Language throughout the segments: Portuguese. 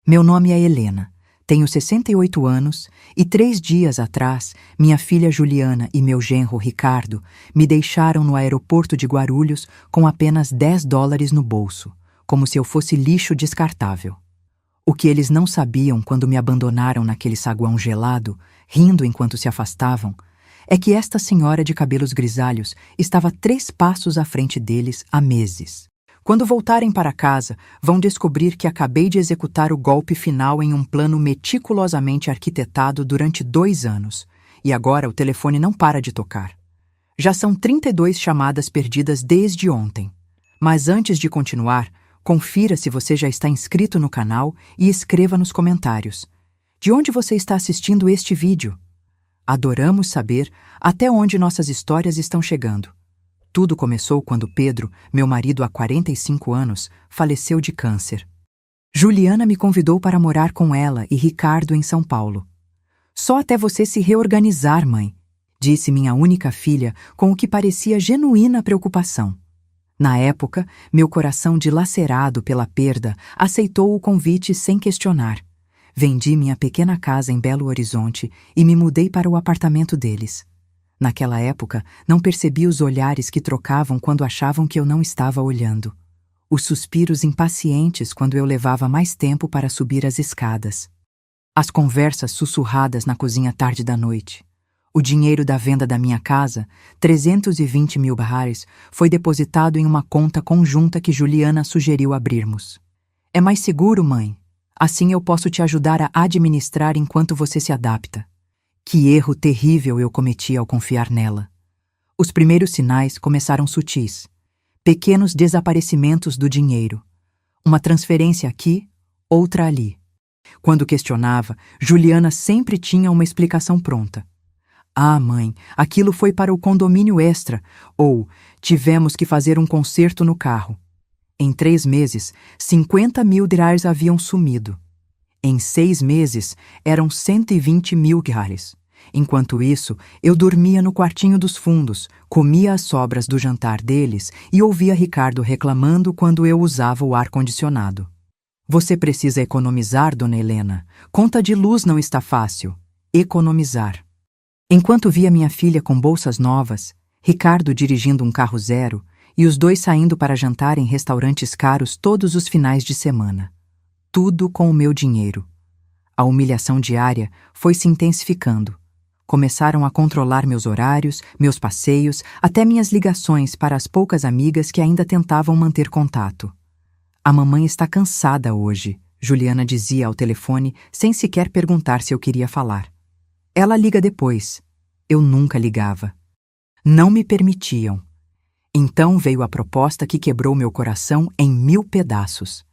Meu nome é Helena, tenho 68 anos e 3 dias atrás, minha filha Juliana e meu genro Ricardo me deixaram no aeroporto de Guarulhos com apenas $10 no bolso, como se eu fosse lixo descartável. O que eles não sabiam quando me abandonaram naquele saguão gelado, rindo enquanto se afastavam, é que esta senhora de cabelos grisalhos estava 3 passos à frente deles há meses. Quando voltarem para casa, vão descobrir que acabei de executar o golpe final em um plano meticulosamente arquitetado durante 2 anos, e agora o telefone não para de tocar. Já são 32 chamadas perdidas desde ontem. Mas antes de continuar, confira se você já está inscrito no canal e escreva nos comentários. De onde você está assistindo este vídeo? Adoramos saber até onde nossas histórias estão chegando. Tudo começou quando Pedro, meu marido há 45 anos, faleceu de câncer. Juliana me convidou para morar com ela e Ricardo em São Paulo. Só até você se reorganizar, mãe, disse minha única filha com o que parecia genuína preocupação. Na época, meu coração dilacerado pela perda aceitou o convite sem questionar. Vendi minha pequena casa em Belo Horizonte e me mudei para o apartamento deles. Naquela época, não percebi os olhares que trocavam quando achavam que eu não estava olhando. Os suspiros impacientes quando eu levava mais tempo para subir as escadas. As conversas sussurradas na cozinha tarde da noite. O dinheiro da venda da minha casa, 320 mil reais, foi depositado em uma conta conjunta que Juliana sugeriu abrirmos. É mais seguro, mãe. Assim eu posso te ajudar a administrar enquanto você se adapta. Que erro terrível eu cometi ao confiar nela. Os primeiros sinais começaram sutis. Pequenos desaparecimentos do dinheiro. Uma transferência aqui, outra ali. Quando questionava, Juliana sempre tinha uma explicação pronta. Ah, mãe, aquilo foi para o condomínio extra, ou tivemos que fazer um conserto no carro. Em 3 meses, 50 mil reais haviam sumido. Em 6 meses, eram 120 mil reais. Enquanto isso, eu dormia no quartinho dos fundos, comia as sobras do jantar deles e ouvia Ricardo reclamando quando eu usava o ar-condicionado. Você precisa economizar, dona Helena. Conta de luz não está fácil. Economizar. Enquanto via minha filha com bolsas novas, Ricardo dirigindo um carro zero e os dois saindo para jantar em restaurantes caros todos os finais de semana. Tudo com o meu dinheiro. A humilhação diária foi se intensificando. Começaram a controlar meus horários, meus passeios, até minhas ligações para as poucas amigas que ainda tentavam manter contato. A mamãe está cansada hoje, Juliana dizia ao telefone sem sequer perguntar se eu queria falar. Ela liga depois. Eu nunca ligava. Não me permitiam. Então veio a proposta que quebrou meu coração em 1000 pedaços.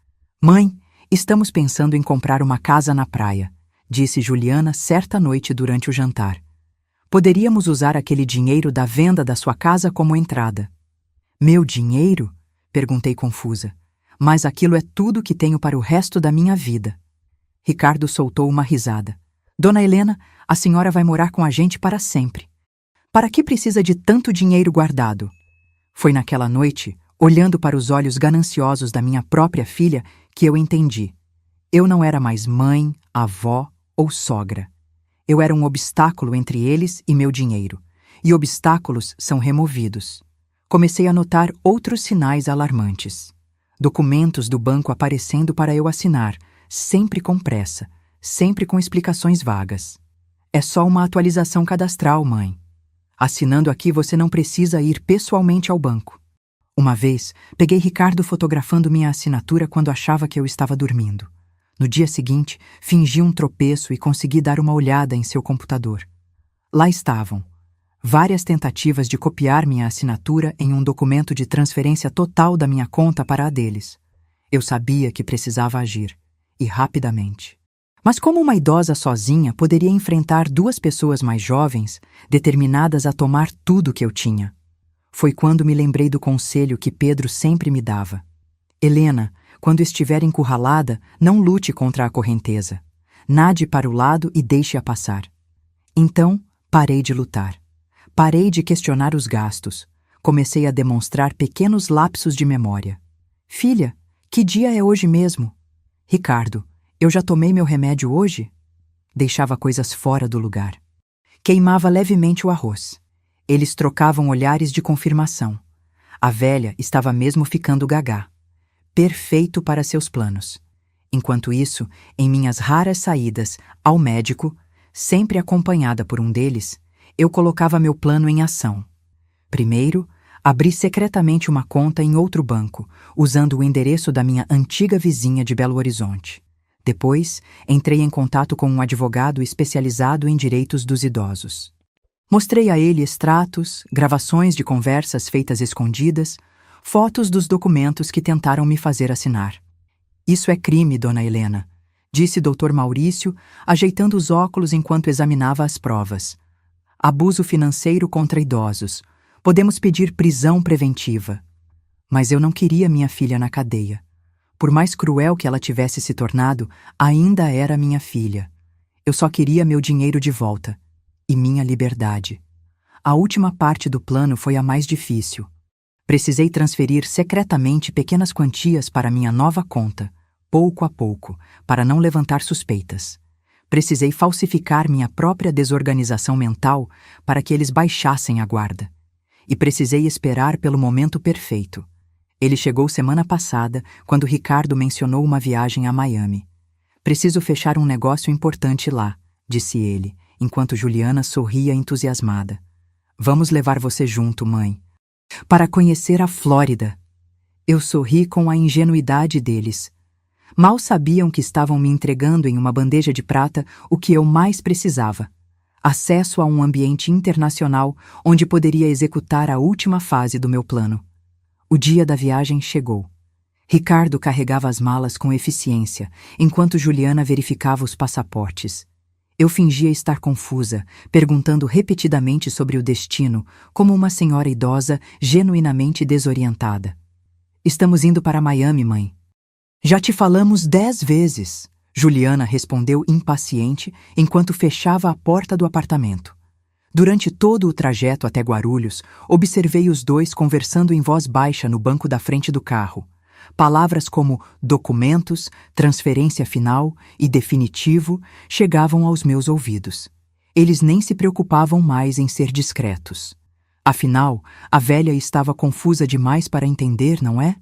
Mãe, estamos pensando em comprar uma casa na praia, disse Juliana certa noite durante o jantar. Poderíamos usar aquele dinheiro da venda da sua casa como entrada. Meu dinheiro? Perguntei confusa. Mas aquilo é tudo que tenho para o resto da minha vida. Ricardo soltou uma risada. Dona Helena, a senhora vai morar com a gente para sempre. Para que precisa de tanto dinheiro guardado? Foi naquela noite, olhando para os olhos gananciosos da minha própria filha, que eu entendi. Eu não era mais mãe, avó ou sogra. Eu era um obstáculo entre eles e meu dinheiro. E obstáculos são removidos. Comecei a notar outros sinais alarmantes. Documentos do banco aparecendo para eu assinar, sempre com pressa, sempre com explicações vagas. É só uma atualização cadastral, mãe. Assinando aqui você não precisa ir pessoalmente ao banco. Uma vez, peguei Ricardo fotografando minha assinatura quando achava que eu estava dormindo. No dia seguinte, fingi um tropeço e consegui dar uma olhada em seu computador. Lá estavam. Várias tentativas de copiar minha assinatura em um documento de transferência total da minha conta para a deles. Eu sabia que precisava agir, e rapidamente. Mas como uma idosa sozinha poderia enfrentar 2 pessoas mais jovens, determinadas a tomar tudo que eu tinha? Foi quando me lembrei do conselho que Pedro sempre me dava. Helena, quando estiver encurralada, não lute contra a correnteza. Nade para o lado e deixe-a passar. Então, parei de lutar. Parei de questionar os gastos. Comecei a demonstrar pequenos lapsos de memória. Filha, que dia é hoje mesmo? Ricardo, Eu já tomei meu remédio hoje? Deixava coisas fora do lugar. Queimava levemente o arroz. Eles trocavam olhares de confirmação. A velha estava mesmo ficando gagá. Perfeito para seus planos. Enquanto isso, em minhas raras saídas ao médico, sempre acompanhada por um deles, eu colocava meu plano em ação. Primeiro, abri secretamente uma conta em outro banco, usando o endereço da minha antiga vizinha de Belo Horizonte. Depois, entrei em contato com um advogado especializado em direitos dos idosos. Mostrei a ele extratos, gravações de conversas feitas escondidas, fotos dos documentos que tentaram me fazer assinar. Isso é crime, dona Helena, disse Dr. Maurício, ajeitando os óculos enquanto examinava as provas. Abuso financeiro contra idosos. Podemos pedir prisão preventiva. Mas eu não queria minha filha na cadeia. Por mais cruel que ela tivesse se tornado, ainda era minha filha. Eu só queria meu dinheiro de volta. E minha liberdade. A última parte do plano foi a mais difícil. Precisei transferir secretamente pequenas quantias para minha nova conta, pouco a pouco, para não levantar suspeitas. Precisei falsificar minha própria desorganização mental para que eles baixassem a guarda. E precisei esperar pelo momento perfeito. Ele chegou semana passada, quando Ricardo mencionou uma viagem a Miami. Preciso fechar um negócio importante lá, disse ele, enquanto Juliana sorria entusiasmada. Vamos levar você junto, mãe. Para conhecer a Flórida. Eu sorri com a ingenuidade deles. Mal sabiam que estavam me entregando em uma bandeja de prata o que eu mais precisava. Acesso a um ambiente internacional onde poderia executar a última fase do meu plano. O dia da viagem chegou. Ricardo carregava as malas com eficiência, enquanto Juliana verificava os passaportes. Eu fingia estar confusa, perguntando repetidamente sobre o destino, como uma senhora idosa genuinamente desorientada. Estamos indo para Miami, mãe. Já te falamos 10 vezes, Juliana respondeu impaciente enquanto fechava a porta do apartamento. Durante todo o trajeto até Guarulhos, observei os dois conversando em voz baixa no banco da frente do carro. Palavras como documentos, transferência final e definitivo chegavam aos meus ouvidos. Eles nem se preocupavam mais em ser discretos. Afinal, a velha estava confusa demais para entender, não é?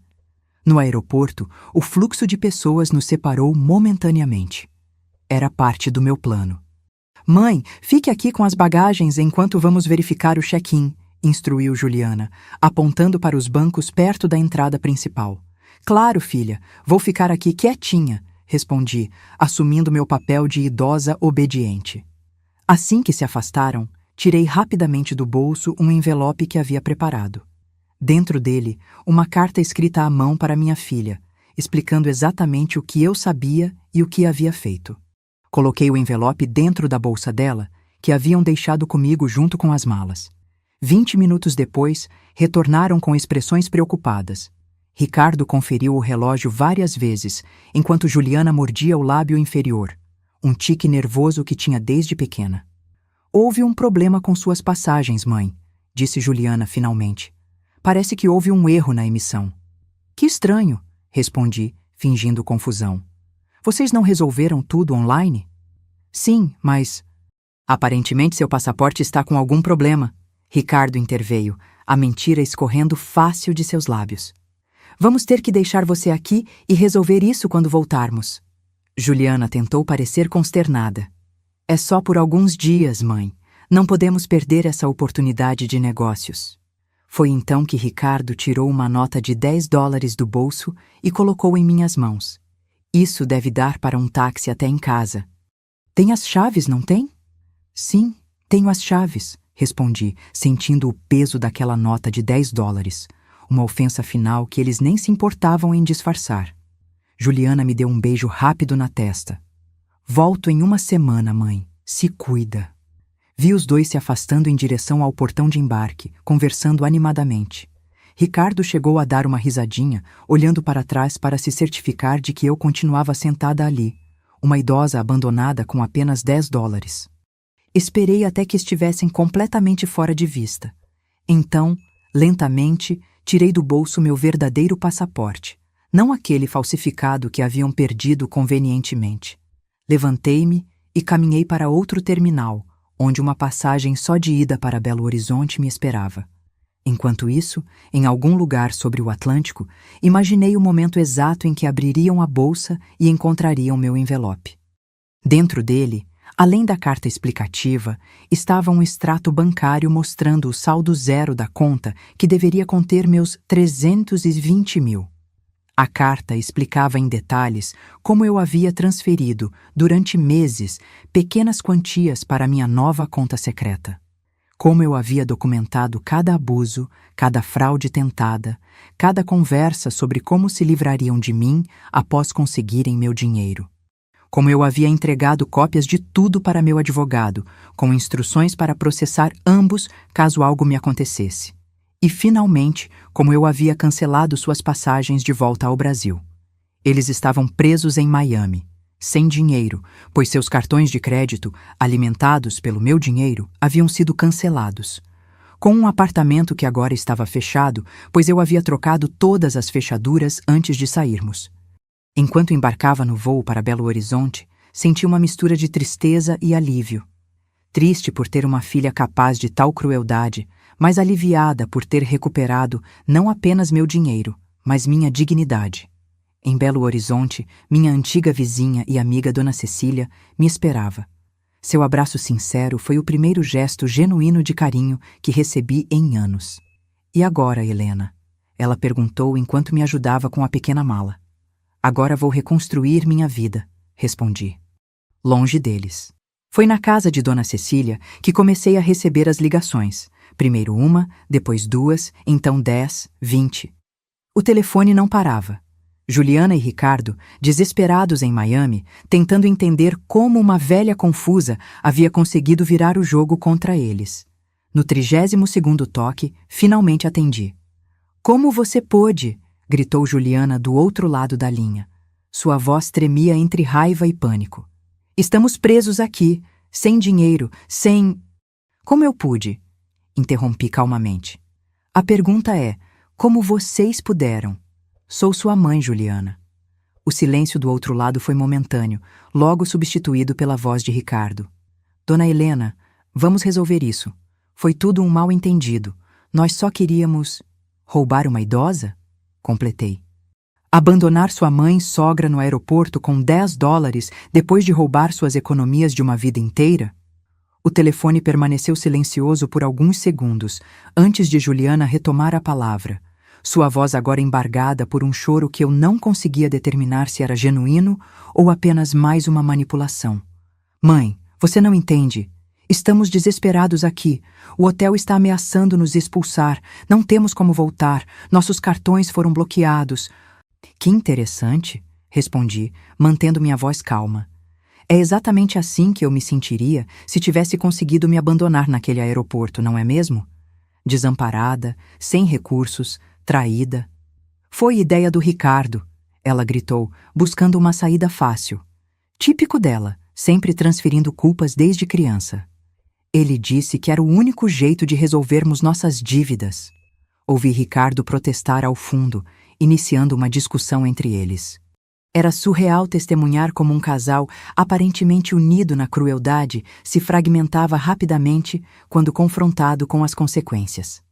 No aeroporto, o fluxo de pessoas nos separou momentaneamente. Era parte do meu plano. Mãe, fique aqui com as bagagens enquanto vamos verificar o check-in, instruiu Juliana, apontando para os bancos perto da entrada principal. Claro, filha, vou ficar aqui quietinha, respondi, assumindo meu papel de idosa obediente. Assim que se afastaram, tirei rapidamente do bolso um envelope que havia preparado. Dentro dele, uma carta escrita à mão para minha filha, explicando exatamente o que eu sabia e o que havia feito. Coloquei o envelope dentro da bolsa dela, que haviam deixado comigo junto com as malas. 20 minutos depois, retornaram com expressões preocupadas. Ricardo conferiu o relógio várias vezes, enquanto Juliana mordia o lábio inferior, um tique nervoso que tinha desde pequena. Houve um problema com suas passagens, mãe, disse Juliana finalmente. Parece que houve um erro na emissão. Que estranho, respondi, fingindo confusão. Vocês não resolveram tudo online? Sim, mas... Aparentemente seu passaporte está com algum problema. Ricardo interveio, a mentira escorrendo fácil de seus lábios. Vamos ter que deixar você aqui e resolver isso quando voltarmos. Juliana tentou parecer consternada. É só por alguns dias, mãe. Não podemos perder essa oportunidade de negócios. Foi então que Ricardo tirou uma nota de $10 do bolso e colocou em minhas mãos. Isso deve dar para um táxi até em casa. Tem as chaves, não tem? Sim, tenho as chaves, respondi, sentindo o peso daquela nota de $10. Uma ofensa final que eles nem se importavam em disfarçar. Juliana me deu um beijo rápido na testa. Volto em uma semana, mãe. Se cuida. Vi os dois se afastando em direção ao portão de embarque, conversando animadamente. Ricardo chegou a dar uma risadinha, olhando para trás para se certificar de que eu continuava sentada ali, uma idosa abandonada com apenas $10. Esperei até que estivessem completamente fora de vista. Então, lentamente, tirei do bolso meu verdadeiro passaporte, não aquele falsificado que haviam perdido convenientemente. Levantei-me e caminhei para outro terminal, onde uma passagem só de ida para Belo Horizonte me esperava. Enquanto isso, em algum lugar sobre o Atlântico, imaginei o momento exato em que abririam a bolsa e encontrariam meu envelope. Dentro dele, além da carta explicativa, estava um extrato bancário mostrando o saldo zero da conta que deveria conter meus 320 mil. A carta explicava em detalhes como eu havia transferido, durante meses, pequenas quantias para minha nova conta secreta. Como eu havia documentado cada abuso, cada fraude tentada, cada conversa sobre como se livrariam de mim após conseguirem meu dinheiro. Como eu havia entregado cópias de tudo para meu advogado, com instruções para processar ambos caso algo me acontecesse. E, finalmente, como eu havia cancelado suas passagens de volta ao Brasil. Eles estavam presos em Miami, sem dinheiro, pois seus cartões de crédito, alimentados pelo meu dinheiro, haviam sido cancelados. Com um apartamento que agora estava fechado, pois eu havia trocado todas as fechaduras antes de sairmos. Enquanto embarcava no voo para Belo Horizonte, senti uma mistura de tristeza e alívio. Triste por ter uma filha capaz de tal crueldade, mas aliviada por ter recuperado não apenas meu dinheiro, mas minha dignidade. Em Belo Horizonte, minha antiga vizinha e amiga Dona Cecília me esperava. Seu abraço sincero foi o primeiro gesto genuíno de carinho que recebi em anos. "E agora, Helena?" Ela perguntou enquanto me ajudava com a pequena mala. "Agora vou reconstruir minha vida", respondi. Longe deles. Foi na casa de Dona Cecília que comecei a receber as ligações. Primeiro uma, depois duas, então 10, 20. O telefone não parava. Juliana e Ricardo, desesperados em Miami, tentando entender como uma velha confusa havia conseguido virar o jogo contra eles. No 32º toque, finalmente atendi. "Como você pôde?" gritou Juliana do outro lado da linha. Sua voz tremia entre raiva e pânico. "Estamos presos aqui, sem dinheiro, sem..." "Como eu pude?" interrompi calmamente. "A pergunta é, como vocês puderam?" "Sou sua mãe, Juliana." O silêncio do outro lado foi momentâneo, logo substituído pela voz de Ricardo. "Dona Helena, vamos resolver isso. Foi tudo um mal-entendido. Nós só queríamos..." "Roubar uma idosa?" completei. "Abandonar sua mãe e sogra no aeroporto com $10 depois de roubar suas economias de uma vida inteira?" O telefone permaneceu silencioso por alguns segundos, antes de Juliana retomar a palavra. Sua voz agora embargada por um choro que eu não conseguia determinar se era genuíno ou apenas mais uma manipulação. "Mãe, você não entende. Estamos desesperados aqui. O hotel está ameaçando nos expulsar. Não temos como voltar. Nossos cartões foram bloqueados." "Que interessante", respondi, mantendo minha voz calma. "É exatamente assim que eu me sentiria se tivesse conseguido me abandonar naquele aeroporto, não é mesmo? Desamparada, sem recursos, traída." "Foi ideia do Ricardo", ela gritou, buscando uma saída fácil. Típico dela, sempre transferindo culpas desde criança. "Ele disse que era o único jeito de resolvermos nossas dívidas." Ouvi Ricardo protestar ao fundo, iniciando uma discussão entre eles. Era surreal testemunhar como um casal, aparentemente unido na crueldade, se fragmentava rapidamente quando confrontado com as consequências.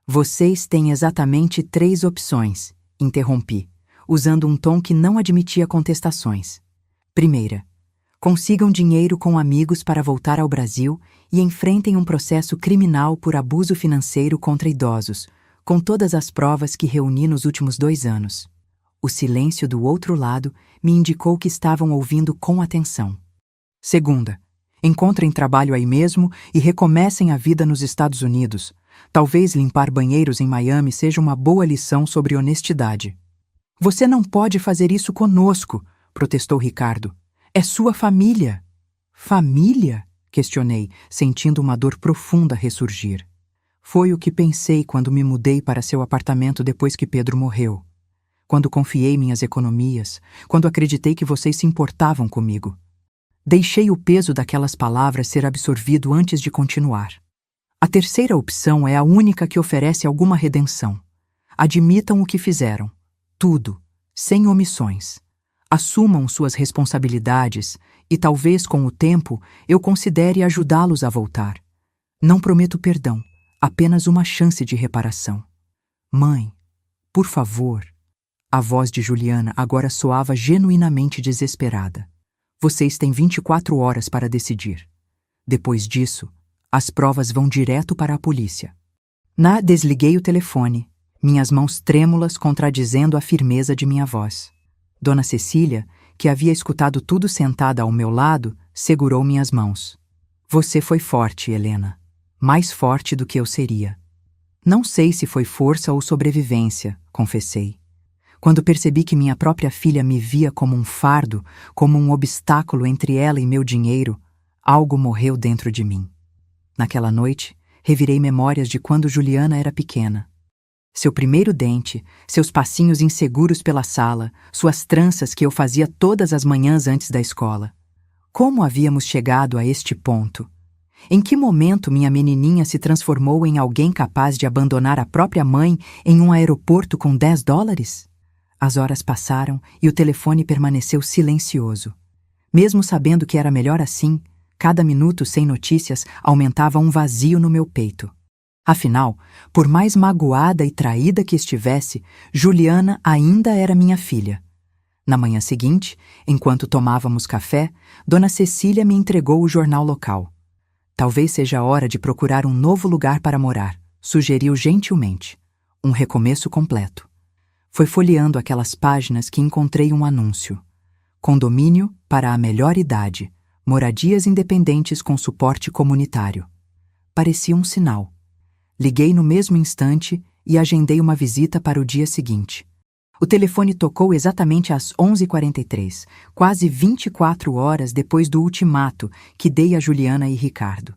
"Vocês têm exatamente 3 opções", interrompi, usando um tom que não admitia contestações. "Primeira, consigam dinheiro com amigos para voltar ao Brasil e enfrentem um processo criminal por abuso financeiro contra idosos, com todas as provas que reuni nos últimos 2 anos. O silêncio do outro lado me indicou que estavam ouvindo com atenção. "Segunda, encontrem trabalho aí mesmo e recomecem a vida nos Estados Unidos. Talvez limpar banheiros em Miami seja uma boa lição sobre honestidade." "Você não pode fazer isso conosco", protestou Ricardo. "É sua família." "Família?", questionei, sentindo uma dor profunda ressurgir. "Foi o que pensei quando me mudei para seu apartamento depois que Pedro morreu. Quando confiei minhas economias, quando acreditei que vocês se importavam comigo." Deixei o peso daquelas palavras ser absorvido antes de continuar. "A terceira opção é a única que oferece alguma redenção. Admitam o que fizeram. Tudo, sem omissões. Assumam suas responsabilidades e talvez com o tempo eu considere ajudá-los a voltar. Não prometo perdão, apenas uma chance de reparação. Mãe, por favor. A voz de Juliana agora soava genuinamente desesperada. Vocês têm 24 horas para decidir. Depois disso, as provas vão direto para a polícia. Desliguei o telefone, minhas mãos trêmulas contradizendo a firmeza de minha voz. Dona Cecília, que havia escutado tudo sentada ao meu lado, segurou minhas mãos. Você foi forte, Helena. Mais forte do que eu seria. Não sei se foi força ou sobrevivência, confessei. Quando percebi que minha própria filha me via como um fardo, como um obstáculo entre ela e meu dinheiro, algo morreu dentro de mim. Naquela noite, revirei memórias de quando Juliana era pequena. Seu primeiro dente, seus passinhos inseguros pela sala, suas tranças que eu fazia todas as manhãs antes da escola. Como havíamos chegado a este ponto? Em que momento minha menininha se transformou em alguém capaz de abandonar a própria mãe em um aeroporto com $10? As horas passaram e o telefone permaneceu silencioso. Mesmo sabendo que era melhor assim, cada minuto sem notícias aumentava um vazio no meu peito. Afinal, por mais magoada e traída que estivesse, Juliana ainda era minha filha. Na manhã seguinte, enquanto tomávamos café, Dona Cecília me entregou o jornal local. Talvez seja a hora de procurar um novo lugar para morar, sugeriu gentilmente. Um recomeço completo. Foi folheando aquelas páginas que encontrei um anúncio. Condomínio para a melhor idade. Moradias independentes com suporte comunitário. Parecia um sinal. Liguei no mesmo instante e agendei uma visita para o dia seguinte. O telefone tocou exatamente às 11h43, quase 24 horas depois do ultimato que dei a Juliana e Ricardo.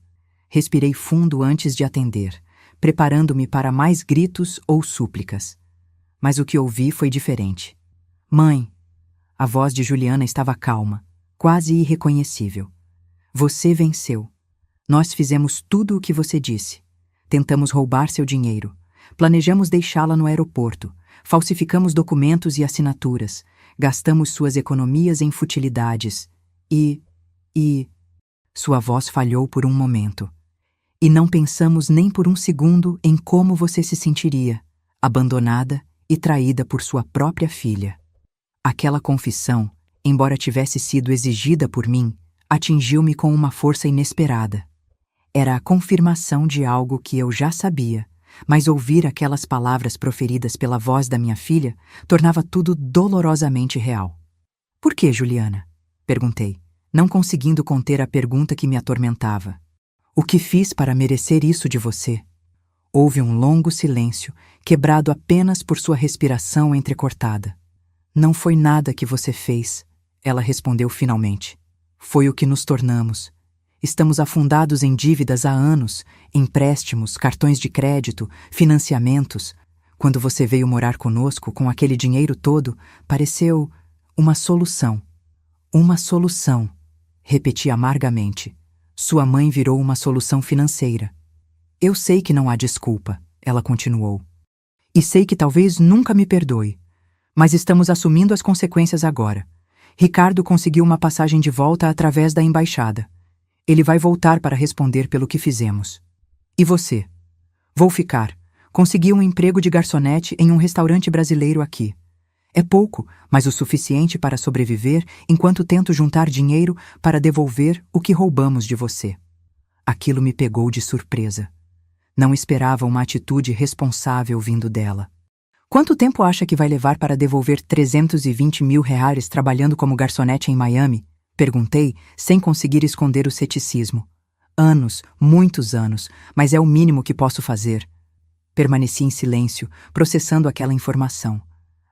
Respirei fundo antes de atender, preparando-me para mais gritos ou súplicas. Mas o que ouvi foi diferente. Mãe, a voz de Juliana estava calma, quase irreconhecível. Você venceu. Nós fizemos tudo o que você disse. Tentamos roubar seu dinheiro. Planejamos deixá-la no aeroporto. Falsificamos documentos e assinaturas. Gastamos suas economias em futilidades. Sua voz falhou por um momento. E não pensamos nem por um segundo em como você se sentiria, abandonada e traída por sua própria filha. Aquela confissão, embora tivesse sido exigida por mim, atingiu-me com uma força inesperada. Era a confirmação de algo que eu já sabia, mas ouvir aquelas palavras proferidas pela voz da minha filha tornava tudo dolorosamente real. Por que, Juliana? Perguntei, não conseguindo conter a pergunta que me atormentava. O que fiz para merecer isso de você? Houve um longo silêncio, quebrado apenas por sua respiração entrecortada. Não foi nada que você fez, ela respondeu finalmente. Foi o que nos tornamos. Estamos afundados em dívidas há anos, empréstimos, cartões de crédito, financiamentos. Quando você veio morar conosco com aquele dinheiro todo, pareceu uma solução. Uma solução, repeti amargamente. Sua mãe virou uma solução financeira. Eu sei que não há desculpa, ela continuou. E sei que talvez nunca me perdoe. Mas estamos assumindo as consequências agora. Ricardo conseguiu uma passagem de volta através da embaixada. Ele vai voltar para responder pelo que fizemos. E você? Vou ficar. Consegui um emprego de garçonete em um restaurante brasileiro aqui. É pouco, mas o suficiente para sobreviver enquanto tento juntar dinheiro para devolver o que roubamos de você. Aquilo me pegou de surpresa. Não esperava uma atitude responsável vindo dela. Quanto tempo acha que vai levar para devolver R$320 mil trabalhando como garçonete em Miami? Perguntei, sem conseguir esconder o ceticismo. Anos, muitos anos, mas é o mínimo que posso fazer. Permaneci em silêncio, processando aquela informação.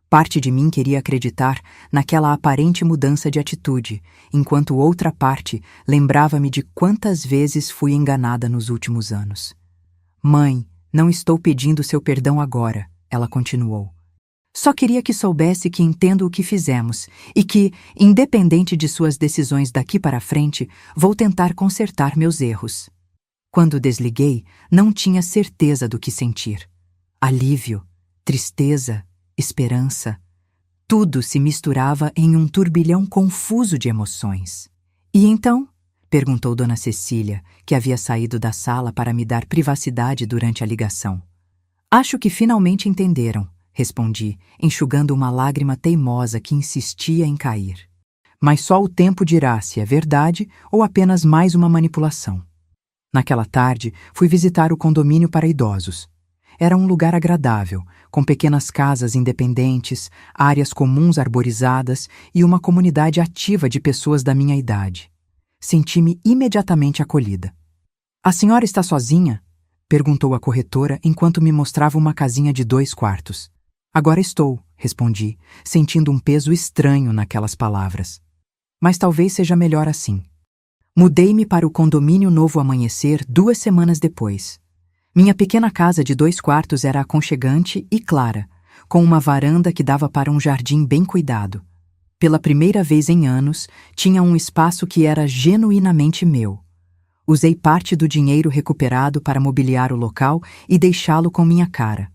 Parte de mim queria acreditar naquela aparente mudança de atitude, enquanto outra parte lembrava-me de quantas vezes fui enganada nos últimos anos. Mãe, não estou pedindo seu perdão agora, ela continuou. Só queria que soubesse que entendo o que fizemos e que, independente de suas decisões daqui para frente, vou tentar consertar meus erros. Quando desliguei, não tinha certeza do que sentir. Alívio, tristeza, esperança. Tudo se misturava em um turbilhão confuso de emoções. E então? Perguntou Dona Cecília, que havia saído da sala para me dar privacidade durante a ligação. Acho que finalmente entenderam, respondi, enxugando uma lágrima teimosa que insistia em cair. Mas só o tempo dirá se é verdade ou apenas mais uma manipulação. Naquela tarde, fui visitar o condomínio para idosos. Era um lugar agradável, com pequenas casas independentes, áreas comuns arborizadas e uma comunidade ativa de pessoas da minha idade. Senti-me imediatamente acolhida. A senhora está sozinha? Perguntou a corretora enquanto me mostrava uma casinha de 2 quartos. Agora estou, respondi, sentindo um peso estranho naquelas palavras. Mas talvez seja melhor assim. Mudei-me para o condomínio Novo Amanhecer 2 semanas depois. Minha pequena casa de 2 quartos era aconchegante e clara, com uma varanda que dava para um jardim bem cuidado. Pela primeira vez em anos, tinha um espaço que era genuinamente meu. Usei parte do dinheiro recuperado para mobiliar o local e deixá-lo com minha cara.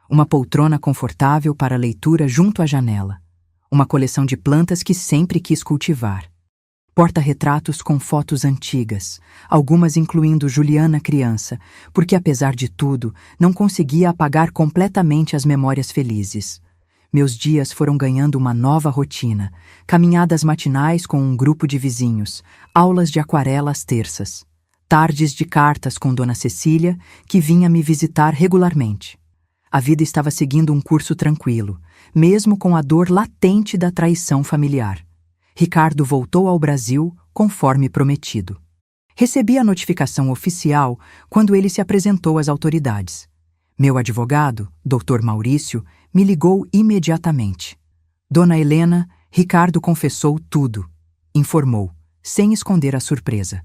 Uma poltrona confortável para leitura junto à janela. Uma coleção de plantas que sempre quis cultivar. Porta-retratos com fotos antigas, algumas incluindo Juliana criança, porque apesar de tudo, não conseguia apagar completamente as memórias felizes. Meus dias foram ganhando uma nova rotina, caminhadas matinais com um grupo de vizinhos, aulas de aquarela às terças, tardes de cartas com Dona Cecília, que vinha me visitar regularmente. A vida estava seguindo um curso tranquilo, mesmo com a dor latente da traição familiar. Ricardo voltou ao Brasil, conforme prometido. Recebi a notificação oficial quando ele se apresentou às autoridades. Meu advogado, Dr. Maurício, me ligou imediatamente. Dona Helena, Ricardo confessou tudo. Informou, sem esconder a surpresa.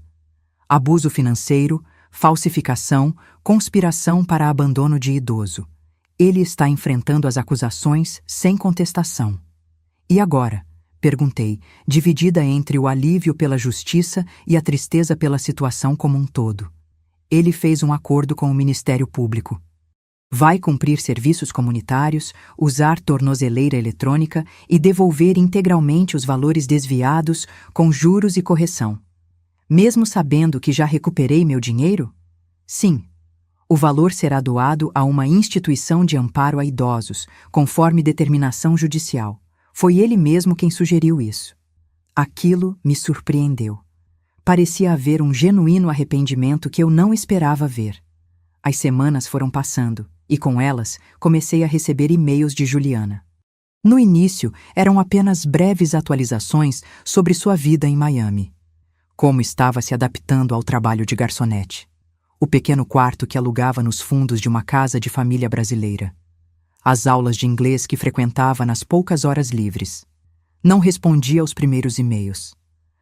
Abuso financeiro, falsificação, conspiração para abandono de idoso. Ele está enfrentando as acusações sem contestação. E agora? Perguntei, dividida entre o alívio pela justiça e a tristeza pela situação como um todo. Ele fez um acordo com o Ministério Público. Vai cumprir serviços comunitários, usar tornozeleira eletrônica e devolver integralmente os valores desviados com juros e correção. Mesmo sabendo que já recuperei meu dinheiro? Sim. O valor será doado a uma instituição de amparo a idosos, conforme determinação judicial. Foi ele mesmo quem sugeriu isso. Aquilo me surpreendeu. Parecia haver um genuíno arrependimento que eu não esperava ver. As semanas foram passando, e com elas comecei a receber e-mails de Juliana. No início, eram apenas breves atualizações sobre sua vida em Miami. Como estava se adaptando ao trabalho de garçonete. O pequeno quarto que alugava nos fundos de uma casa de família brasileira. As aulas de inglês que frequentava nas poucas horas livres. Não respondia aos primeiros e-mails.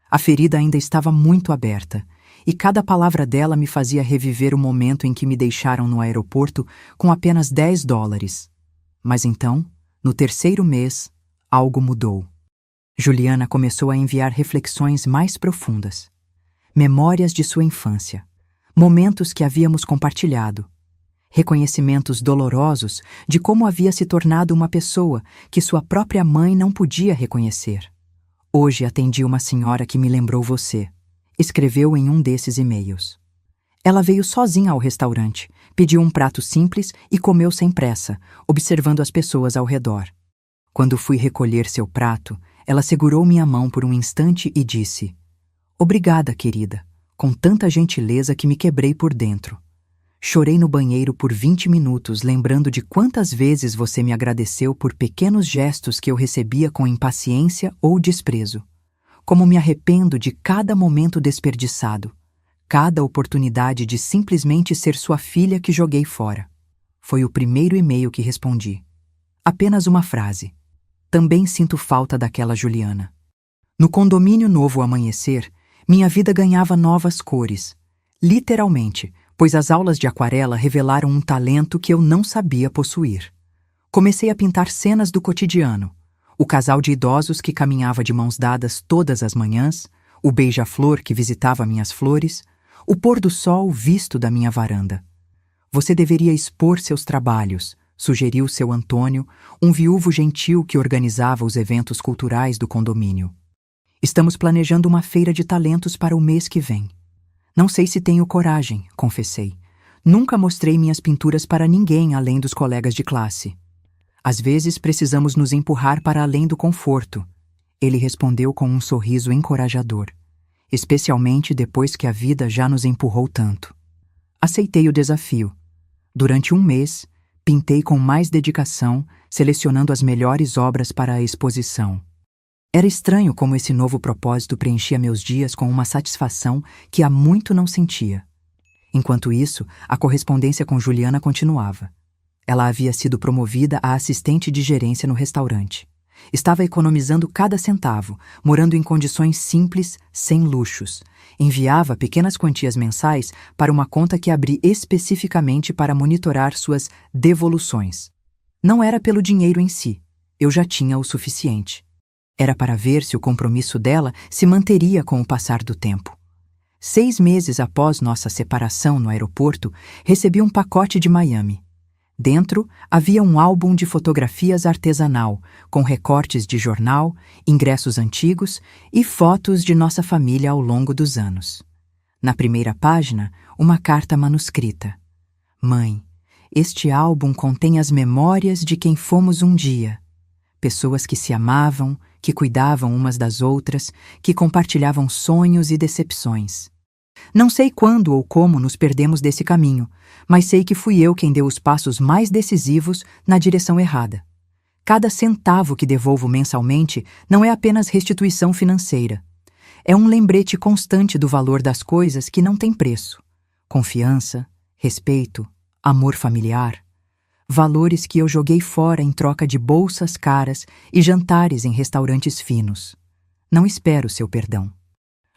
A ferida ainda estava muito aberta, e cada palavra dela me fazia reviver o momento em que me deixaram no aeroporto com apenas $10. Mas então, no 3º mês, algo mudou. Juliana começou a enviar reflexões mais profundas. Memórias de sua infância. Momentos que havíamos compartilhado. Reconhecimentos dolorosos de como havia se tornado uma pessoa que sua própria mãe não podia reconhecer. Hoje atendi uma senhora que me lembrou você, escreveu em um desses e-mails. Ela veio sozinha ao restaurante, pediu um prato simples e comeu sem pressa, observando as pessoas ao redor. Quando fui recolher seu prato, ela segurou minha mão por um instante e disse: "Obrigada, querida, com tanta gentileza que me quebrei por dentro. Chorei no banheiro por 20 minutos, lembrando de quantas vezes você me agradeceu por pequenos gestos que eu recebia com impaciência ou desprezo. Como me arrependo de cada momento desperdiçado, cada oportunidade de simplesmente ser sua filha que joguei fora." Foi o primeiro e-mail que respondi. Apenas uma frase. Também sinto falta daquela Juliana. No condomínio Novo Amanhecer, minha vida ganhava novas cores. Literalmente, pois as aulas de aquarela revelaram um talento que eu não sabia possuir. Comecei a pintar cenas do cotidiano. O casal de idosos que caminhava de mãos dadas todas as manhãs, o beija-flor que visitava minhas flores, o pôr do sol visto da minha varanda. Você deveria expor seus trabalhos, sugeriu seu Antônio, um viúvo gentil que organizava os eventos culturais do condomínio. Estamos planejando uma feira de talentos para o mês que vem. Não sei se tenho coragem, confessei. Nunca mostrei minhas pinturas para ninguém além dos colegas de classe. Às vezes precisamos nos empurrar para além do conforto. Ele respondeu com um sorriso encorajador, especialmente depois que a vida já nos empurrou tanto. Aceitei o desafio. Durante um mês, pintei com mais dedicação, selecionando as melhores obras para a exposição. Era estranho como esse novo propósito preenchia meus dias com uma satisfação que há muito não sentia. Enquanto isso, a correspondência com Juliana continuava. Ela havia sido promovida a assistente de gerência no restaurante. Estava economizando cada centavo, morando em condições simples, sem luxos. Enviava pequenas quantias mensais para uma conta que abri especificamente para monitorar suas devoluções. Não era pelo dinheiro em si, eu já tinha o suficiente. Era para ver se o compromisso dela se manteria com o passar do tempo. 6 meses após nossa separação no aeroporto, recebi um pacote de Miami. Dentro havia um álbum de fotografias artesanal, com recortes de jornal, ingressos antigos e fotos de nossa família ao longo dos anos. Na primeira página, uma carta manuscrita. Mãe, este álbum contém as memórias de quem fomos um dia. Pessoas que se amavam, que cuidavam umas das outras, que compartilhavam sonhos e decepções. Não sei quando ou como nos perdemos desse caminho, mas sei que fui eu quem deu os passos mais decisivos na direção errada. Cada centavo que devolvo mensalmente não é apenas restituição financeira. É um lembrete constante do valor das coisas que não têm preço. Confiança, respeito, amor familiar. Valores que eu joguei fora em troca de bolsas caras e jantares em restaurantes finos. Não espero seu perdão.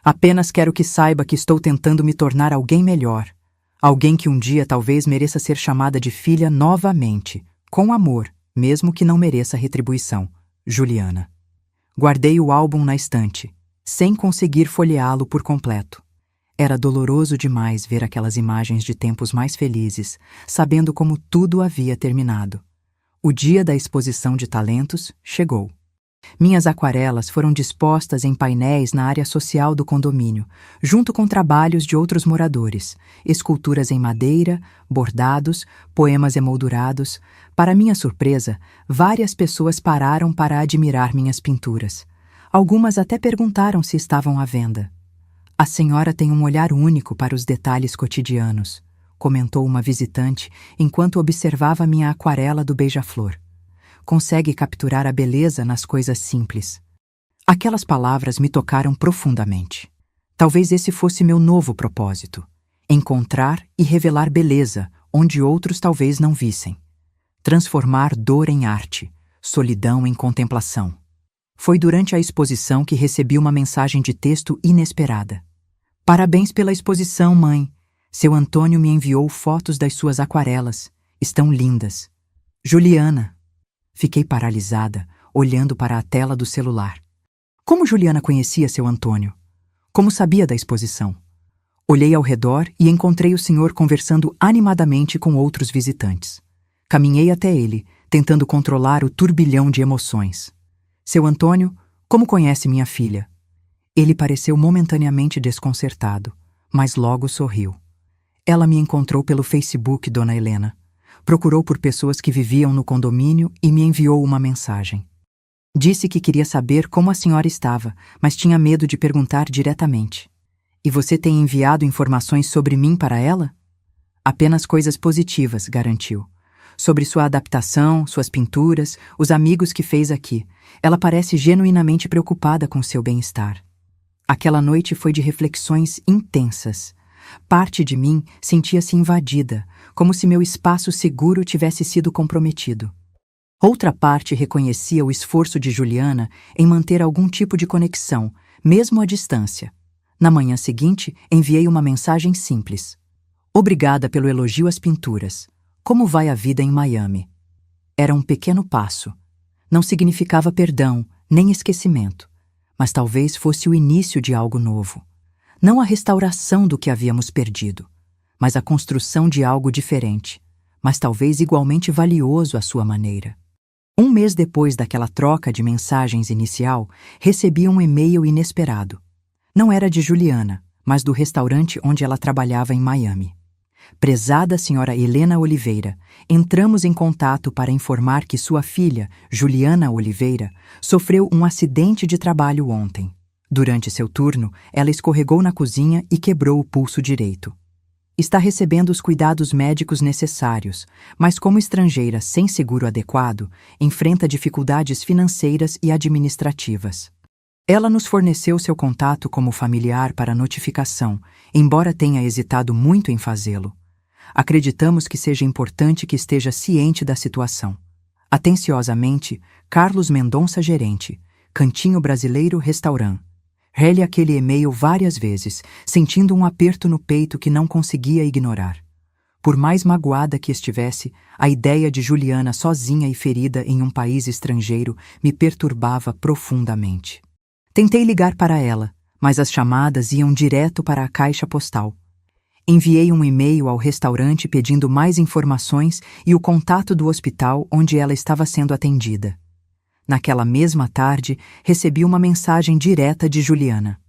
Apenas quero que saiba que estou tentando me tornar alguém melhor. Alguém que um dia talvez mereça ser chamada de filha novamente, com amor, mesmo que não mereça retribuição. Juliana. Guardei o álbum na estante, sem conseguir folheá-lo por completo. Era doloroso demais ver aquelas imagens de tempos mais felizes, sabendo como tudo havia terminado. O dia da exposição de talentos chegou. Minhas aquarelas foram dispostas em painéis na área social do condomínio, junto com trabalhos de outros moradores, esculturas em madeira, bordados, poemas emoldurados. Para minha surpresa, várias pessoas pararam para admirar minhas pinturas. Algumas até perguntaram se estavam à venda. A senhora tem um olhar único para os detalhes cotidianos, comentou uma visitante enquanto observava minha aquarela do beija-flor. Consegue capturar a beleza nas coisas simples. Aquelas palavras me tocaram profundamente. Talvez esse fosse meu novo propósito: encontrar e revelar beleza onde outros talvez não vissem. Transformar dor em arte, solidão em contemplação. Foi durante a exposição que recebi uma mensagem de texto inesperada. Parabéns pela exposição, mãe. Seu Antônio me enviou fotos das suas aquarelas. Estão lindas. Juliana. Fiquei paralisada, olhando para a tela do celular. Como Juliana conhecia seu Antônio? Como sabia da exposição? Olhei ao redor e encontrei o senhor conversando animadamente com outros visitantes. Caminhei até ele, tentando controlar o turbilhão de emoções. Seu Antônio, como conhece minha filha? Ele pareceu momentaneamente desconcertado, mas logo sorriu. Ela me encontrou pelo Facebook, dona Helena. Procurou por pessoas que viviam no condomínio e me enviou uma mensagem. Disse que queria saber como a senhora estava, mas tinha medo de perguntar diretamente. E você tem enviado informações sobre mim para ela? Apenas coisas positivas, garantiu. Sobre sua adaptação, suas pinturas, os amigos que fez aqui. Ela parece genuinamente preocupada com seu bem-estar. Aquela noite foi de reflexões intensas. Parte de mim sentia-se invadida, como se meu espaço seguro tivesse sido comprometido. Outra parte reconhecia o esforço de Juliana em manter algum tipo de conexão, mesmo à distância. Na manhã seguinte, enviei uma mensagem simples. Obrigada pelo elogio às pinturas. Como vai a vida em Miami? Era um pequeno passo. Não significava perdão, nem esquecimento, mas talvez fosse o início de algo novo. Não a restauração do que havíamos perdido, mas a construção de algo diferente, mas talvez igualmente valioso à sua maneira. Um mês depois daquela troca de mensagens inicial, recebi um e-mail inesperado. Não era de Juliana, mas do restaurante onde ela trabalhava em Miami. Prezada senhora Helena Oliveira, entramos em contato para informar que sua filha, Juliana Oliveira, sofreu um acidente de trabalho ontem. Durante seu turno, ela escorregou na cozinha e quebrou o pulso direito. Está recebendo os cuidados médicos necessários, mas como estrangeira sem seguro adequado, enfrenta dificuldades financeiras e administrativas. Ela nos forneceu seu contato como familiar para notificação, embora tenha hesitado muito em fazê-lo. Acreditamos que seja importante que esteja ciente da situação. Atenciosamente, Carlos Mendonça, gerente, Cantinho Brasileiro Restaurant. Reli aquele e-mail várias vezes, sentindo um aperto no peito que não conseguia ignorar. Por mais magoada que estivesse, a ideia de Juliana sozinha e ferida em um país estrangeiro me perturbava profundamente. Tentei ligar para ela, mas as chamadas iam direto para a caixa postal. Enviei um e-mail ao restaurante pedindo mais informações e o contato do hospital onde ela estava sendo atendida. Naquela mesma tarde, recebi uma mensagem direta de Juliana.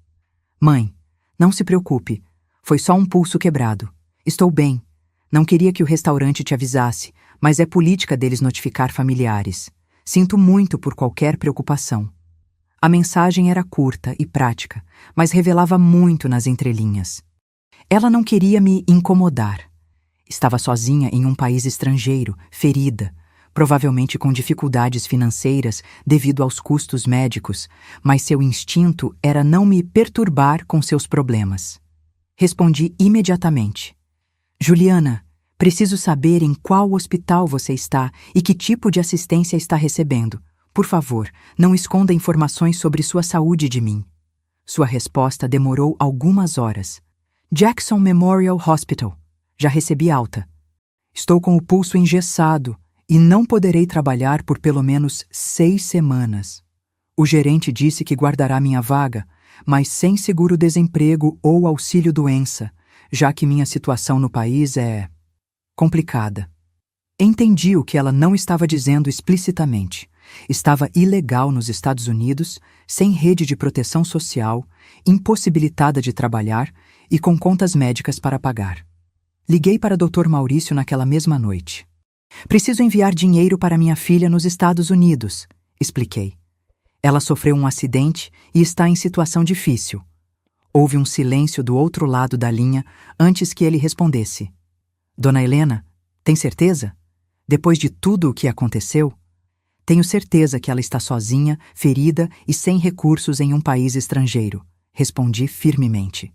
Mãe, não se preocupe, foi só um pulso quebrado. Estou bem. Não queria que o restaurante te avisasse, mas é política deles notificar familiares. Sinto muito por qualquer preocupação. A mensagem era curta e prática, mas revelava muito nas entrelinhas. Ela não queria me incomodar. Estava sozinha em um país estrangeiro, ferida, provavelmente com dificuldades financeiras devido aos custos médicos, mas seu instinto era não me perturbar com seus problemas. Respondi imediatamente. Juliana, preciso saber em qual hospital você está e que tipo de assistência está recebendo. Por favor, não esconda informações sobre sua saúde de mim. Sua resposta demorou algumas horas. Jackson Memorial Hospital. Já recebi alta. Estou com o pulso engessado e não poderei trabalhar por pelo menos 6 semanas. O gerente disse que guardará minha vaga, mas sem seguro-desemprego ou auxílio-doença, já que minha situação no país é complicada. Entendi o que ela não estava dizendo explicitamente. Estava ilegal nos Estados Unidos, sem rede de proteção social, impossibilitada de trabalhar e com contas médicas para pagar. Liguei para Dr. Maurício naquela mesma noite. Preciso enviar dinheiro para minha filha nos Estados Unidos, expliquei. Ela sofreu um acidente e está em situação difícil. Houve um silêncio do outro lado da linha antes que ele respondesse. Dona Helena, tem certeza? Depois de tudo o que aconteceu? Tenho certeza que ela está sozinha, ferida e sem recursos em um país estrangeiro, respondi firmemente.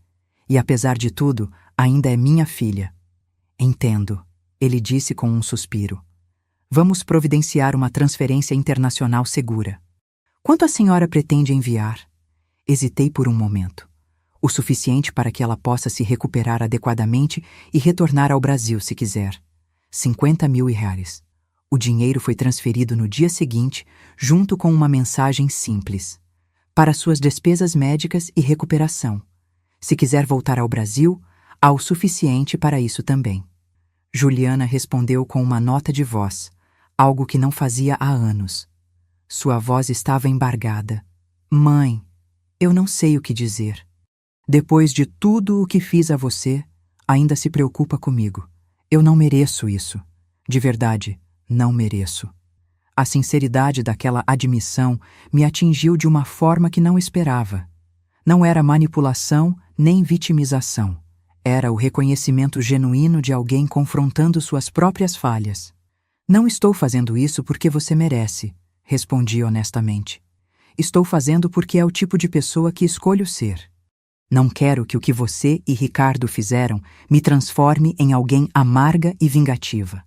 E apesar de tudo, ainda é minha filha. Entendo, ele disse com um suspiro. Vamos providenciar uma transferência internacional segura. Quanto a senhora pretende enviar? Hesitei por um momento. O suficiente para que ela possa se recuperar adequadamente e retornar ao Brasil se quiser. 50 mil reais. O dinheiro foi transferido no dia seguinte, junto com uma mensagem simples. Para suas despesas médicas e recuperação. Se quiser voltar ao Brasil, há o suficiente para isso também. Juliana respondeu com uma nota de voz, algo que não fazia há anos. Sua voz estava embargada. Mãe, eu não sei o que dizer. Depois de tudo o que fiz a você, ainda se preocupa comigo. Eu não mereço isso. De verdade, não mereço. A sinceridade daquela admissão me atingiu de uma forma que não esperava. Não era manipulação nem vitimização. Era o reconhecimento genuíno de alguém confrontando suas próprias falhas. Não estou fazendo isso porque você merece, respondi honestamente. Estou fazendo porque é o tipo de pessoa que escolho ser. Não quero que o que você e Ricardo fizeram me transforme em alguém amarga e vingativa.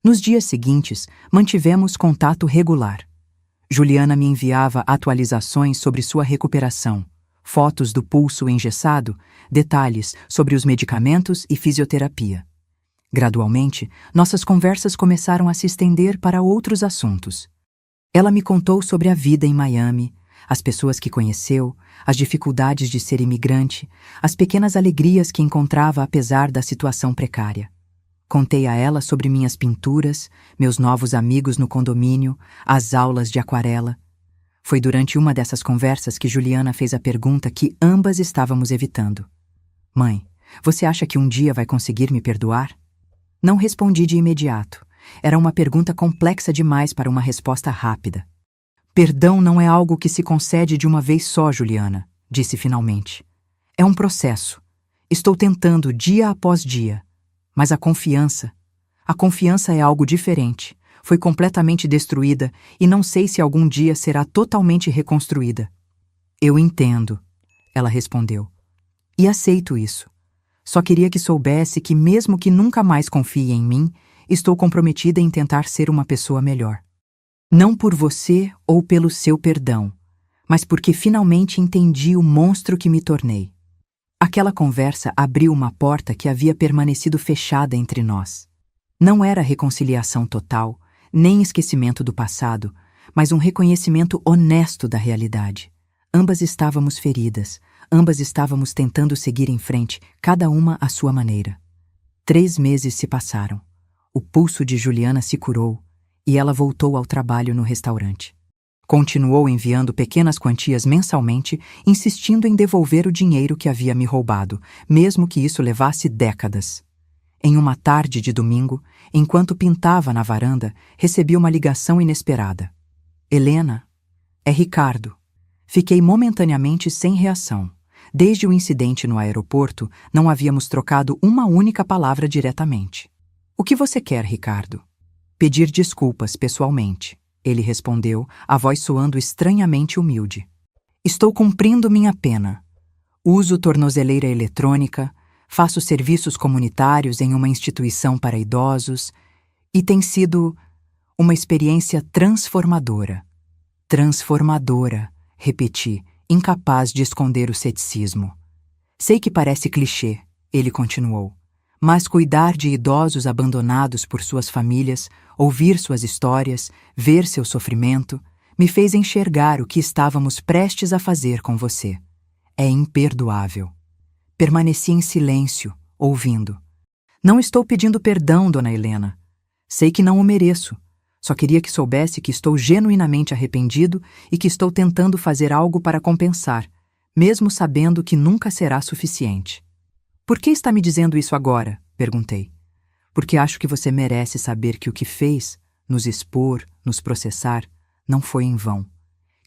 Nos dias seguintes, mantivemos contato regular. Juliana me enviava atualizações sobre sua recuperação, fotos do pulso engessado, detalhes sobre os medicamentos e fisioterapia. Gradualmente, nossas conversas começaram a se estender para outros assuntos. Ela me contou sobre a vida em Miami, as pessoas que conheceu, as dificuldades de ser imigrante, as pequenas alegrias que encontrava apesar da situação precária. Contei a ela sobre minhas pinturas, meus novos amigos no condomínio, as aulas de aquarela. Foi durante uma dessas conversas que Juliana fez a pergunta que ambas estávamos evitando. Mãe, você acha que um dia vai conseguir me perdoar? Não respondi de imediato. Era uma pergunta complexa demais para uma resposta rápida. Perdão não é algo que se concede de uma vez só, Juliana, disse finalmente. É um processo. Estou tentando dia após dia. Mas a confiança é algo diferente. Foi completamente destruída e não sei se algum dia será totalmente reconstruída. Eu entendo, ela respondeu. E aceito isso. Só queria que soubesse que mesmo que nunca mais confie em mim, estou comprometida em tentar ser uma pessoa melhor. Não por você ou pelo seu perdão, mas porque finalmente entendi o monstro que me tornei. Aquela conversa abriu uma porta que havia permanecido fechada entre nós. Não era reconciliação total, nem esquecimento do passado, mas um reconhecimento honesto da realidade. Ambas estávamos feridas, ambas estávamos tentando seguir em frente, cada uma à sua maneira. 3 meses se passaram. O pulso de Juliana se curou e ela voltou ao trabalho no restaurante. Continuou enviando pequenas quantias mensalmente, insistindo em devolver o dinheiro que havia me roubado, mesmo que isso levasse décadas. Em uma tarde de domingo, enquanto pintava na varanda, recebi uma ligação inesperada. Helena, é Ricardo. Fiquei momentaneamente sem reação. Desde o incidente no aeroporto, não havíamos trocado uma única palavra diretamente. O que você quer, Ricardo? Pedir desculpas pessoalmente, ele respondeu, a voz soando estranhamente humilde. Estou cumprindo minha pena. Uso tornozeleira eletrônica, faço serviços comunitários em uma instituição para idosos e tem sido uma experiência transformadora. Transformadora, repeti, incapaz de esconder o ceticismo. Sei que parece clichê, ele continuou, mas cuidar de idosos abandonados por suas famílias, ouvir suas histórias, ver seu sofrimento, me fez enxergar o que estávamos prestes a fazer com você. É imperdoável. Permaneci em silêncio, ouvindo. Não estou pedindo perdão, dona Helena. Sei que não o mereço. Só queria que soubesse que estou genuinamente arrependido e que estou tentando fazer algo para compensar, mesmo sabendo que nunca será suficiente. Por que está me dizendo isso agora? Perguntei. Porque acho que você merece saber que o que fez, nos expor, nos processar, não foi em vão.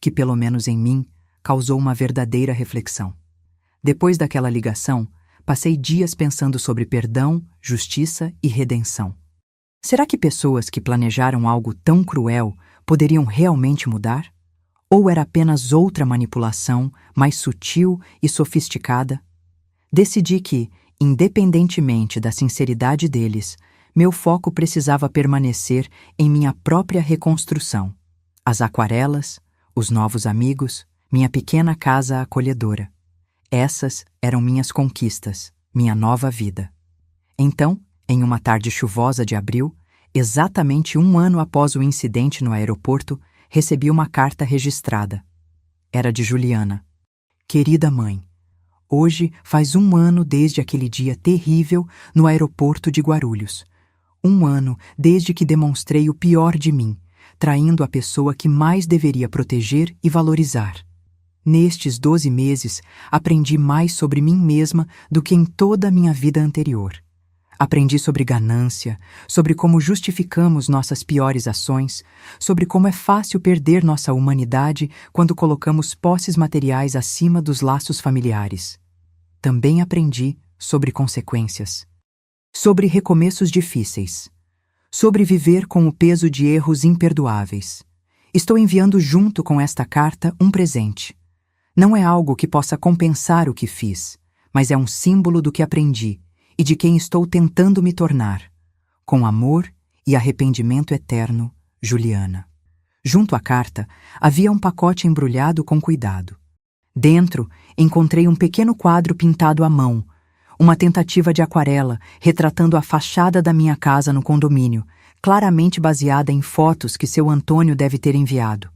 Que, pelo menos em mim, causou uma verdadeira reflexão. Depois daquela ligação, passei dias pensando sobre perdão, justiça e redenção. Será que pessoas que planejaram algo tão cruel poderiam realmente mudar? Ou era apenas outra manipulação, mais sutil e sofisticada? Decidi que, independentemente da sinceridade deles, meu foco precisava permanecer em minha própria reconstrução. As aquarelas, os novos amigos, minha pequena casa acolhedora. Essas eram minhas conquistas, minha nova vida. Então, em uma tarde chuvosa de abril, exatamente 1 ano após o incidente no aeroporto, recebi uma carta registrada. Era de Juliana. Querida mãe, hoje faz 1 ano desde aquele dia terrível no aeroporto de Guarulhos. 1 ano desde que demonstrei o pior de mim, traindo a pessoa que mais deveria proteger e valorizar. Nestes 12 meses, aprendi mais sobre mim mesma do que em toda a minha vida anterior. Aprendi sobre ganância, sobre como justificamos nossas piores ações, sobre como é fácil perder nossa humanidade quando colocamos posses materiais acima dos laços familiares. Também aprendi sobre consequências, sobre recomeços difíceis, sobre viver com o peso de erros imperdoáveis. Estou enviando junto com esta carta um presente. Não é algo que possa compensar o que fiz, mas é um símbolo do que aprendi e de quem estou tentando me tornar. Com amor e arrependimento eterno, Juliana. Junto à carta, havia um pacote embrulhado com cuidado. Dentro, encontrei um pequeno quadro pintado à mão, uma tentativa de aquarela retratando a fachada da minha casa no condomínio, claramente baseada em fotos que seu Antônio deve ter enviado.